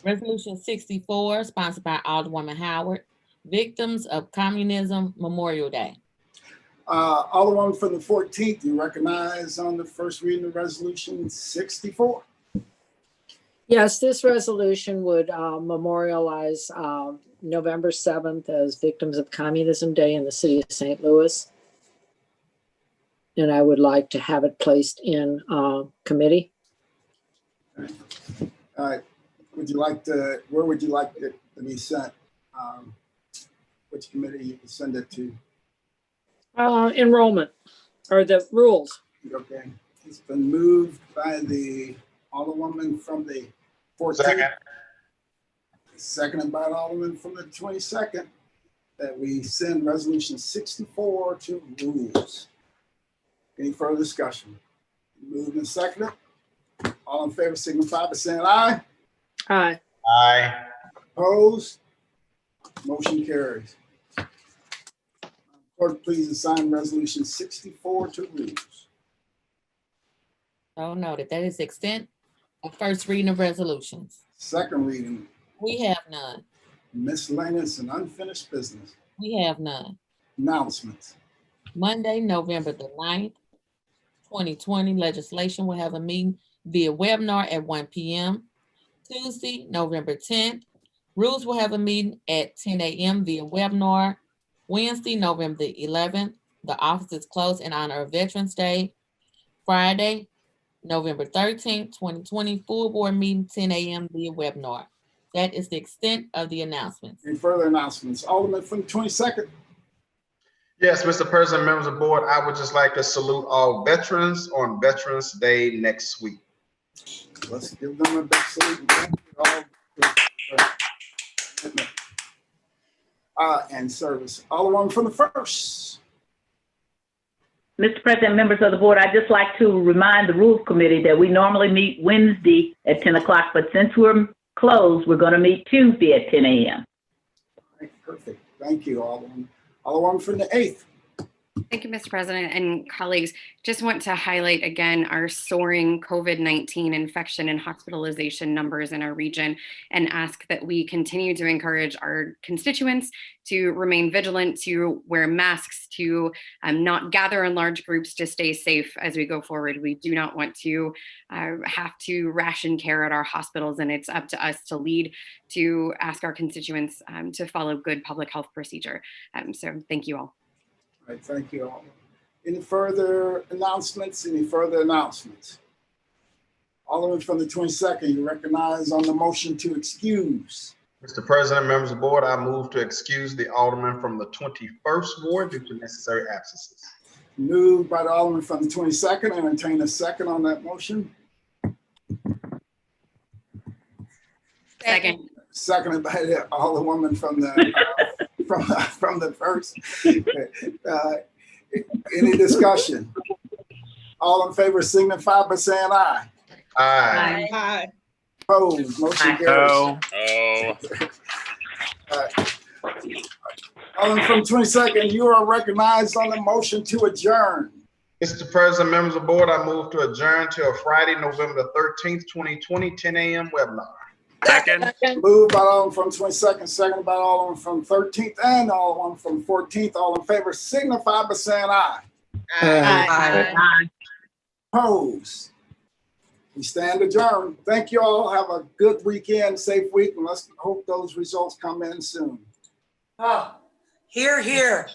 Resolution 64, sponsored by Alderwoman Howard. Victims of Communism Memorial Day. Alderman from the 14th, you recognize on the first reading of resolution 64. Yes, this resolution would memorialize November 7th as Victims of Communism Day in the city of St. Louis. And I would like to have it placed in committee. All right. Would you like to, where would you like it to be sent? Which committee you can send it to? Enrollment, or the rules. Okay. It's been moved by the Alderwoman from the 14th. Second. Seconded by the Alderman from the 22nd, that we send resolution 64 to rules. Any further discussion? Moved and seconded. All in favor signify by saying aye. Aye. Aye. Opposed? Motion carries. Clerk, please assign resolution 64 to rules. So noted. That is the extent of first reading of resolutions. Second reading. We have none. Miscellaneous and unfinished business. We have none. Announcements. Monday, November the 9th, 2020, legislation will have a meeting via webinar at 1 p.m. Tuesday, November 10th, rules will have a meeting at 10 a.m. via webinar. Wednesday, November the 11th, The office is closed in honor of Veterans Day. Friday, November 13th, 2020, full board meeting, 10 a.m. via webinar. That is the extent of the announcements. Any further announcements? Alderman from the 22nd. Yes, Mr. President, members of the board, I would just like to salute all veterans on Veterans Day next week. Let's give them a big salute. And thank you all for and service. Alderman from the 1st. Mr. President, members of the board, I'd just like to remind the Rules Committee that we normally meet Wednesday at 10 o'clock, but since we're closed, we're going to meet Tuesday at 10 a.m. Perfect. Thank you, Alderman. Alderman from the 8th. Thank you, Mr. President and colleagues. Just want to highlight again our soaring COVID-19 infection and hospitalization numbers in our region and ask that we continue to encourage our constituents to remain vigilant, to wear masks, to not gather in large groups, to stay safe as we go forward. We do not want to have to ration care at our hospitals, and it's up to us to lead, to ask our constituents to follow good public health procedure. So thank you all. All right, thank you all. Any further announcements? Any further announcements? Alderman from the 22nd, you recognize on the motion to excuse. Mr. President, members of the board, I move to excuse the Alderman from the 21st ward due to necessary absences. Moved by the Alderman from the 22nd. Entertain a second on that motion. Second. Seconded by the Alderwoman from the from the 1st. Any discussion? All in favor signify by saying aye. Aye. Aye. Opposed, motion carries. Alderman from 22nd, you are recognized on the motion to adjourn. Mr. President, members of the board, I move to adjourn till Friday, November 13th, 2020, 10 a.m. webinar. Second. Moved by Alderman from 22nd, seconded by Alderman from 13th and Alderman from 14th. All in favor signify by saying aye. Aye. Aye. Opposed? We stand adjourned. Thank you all. Have a good weekend, safe week, and let's hope those results come in soon. Oh, here, here.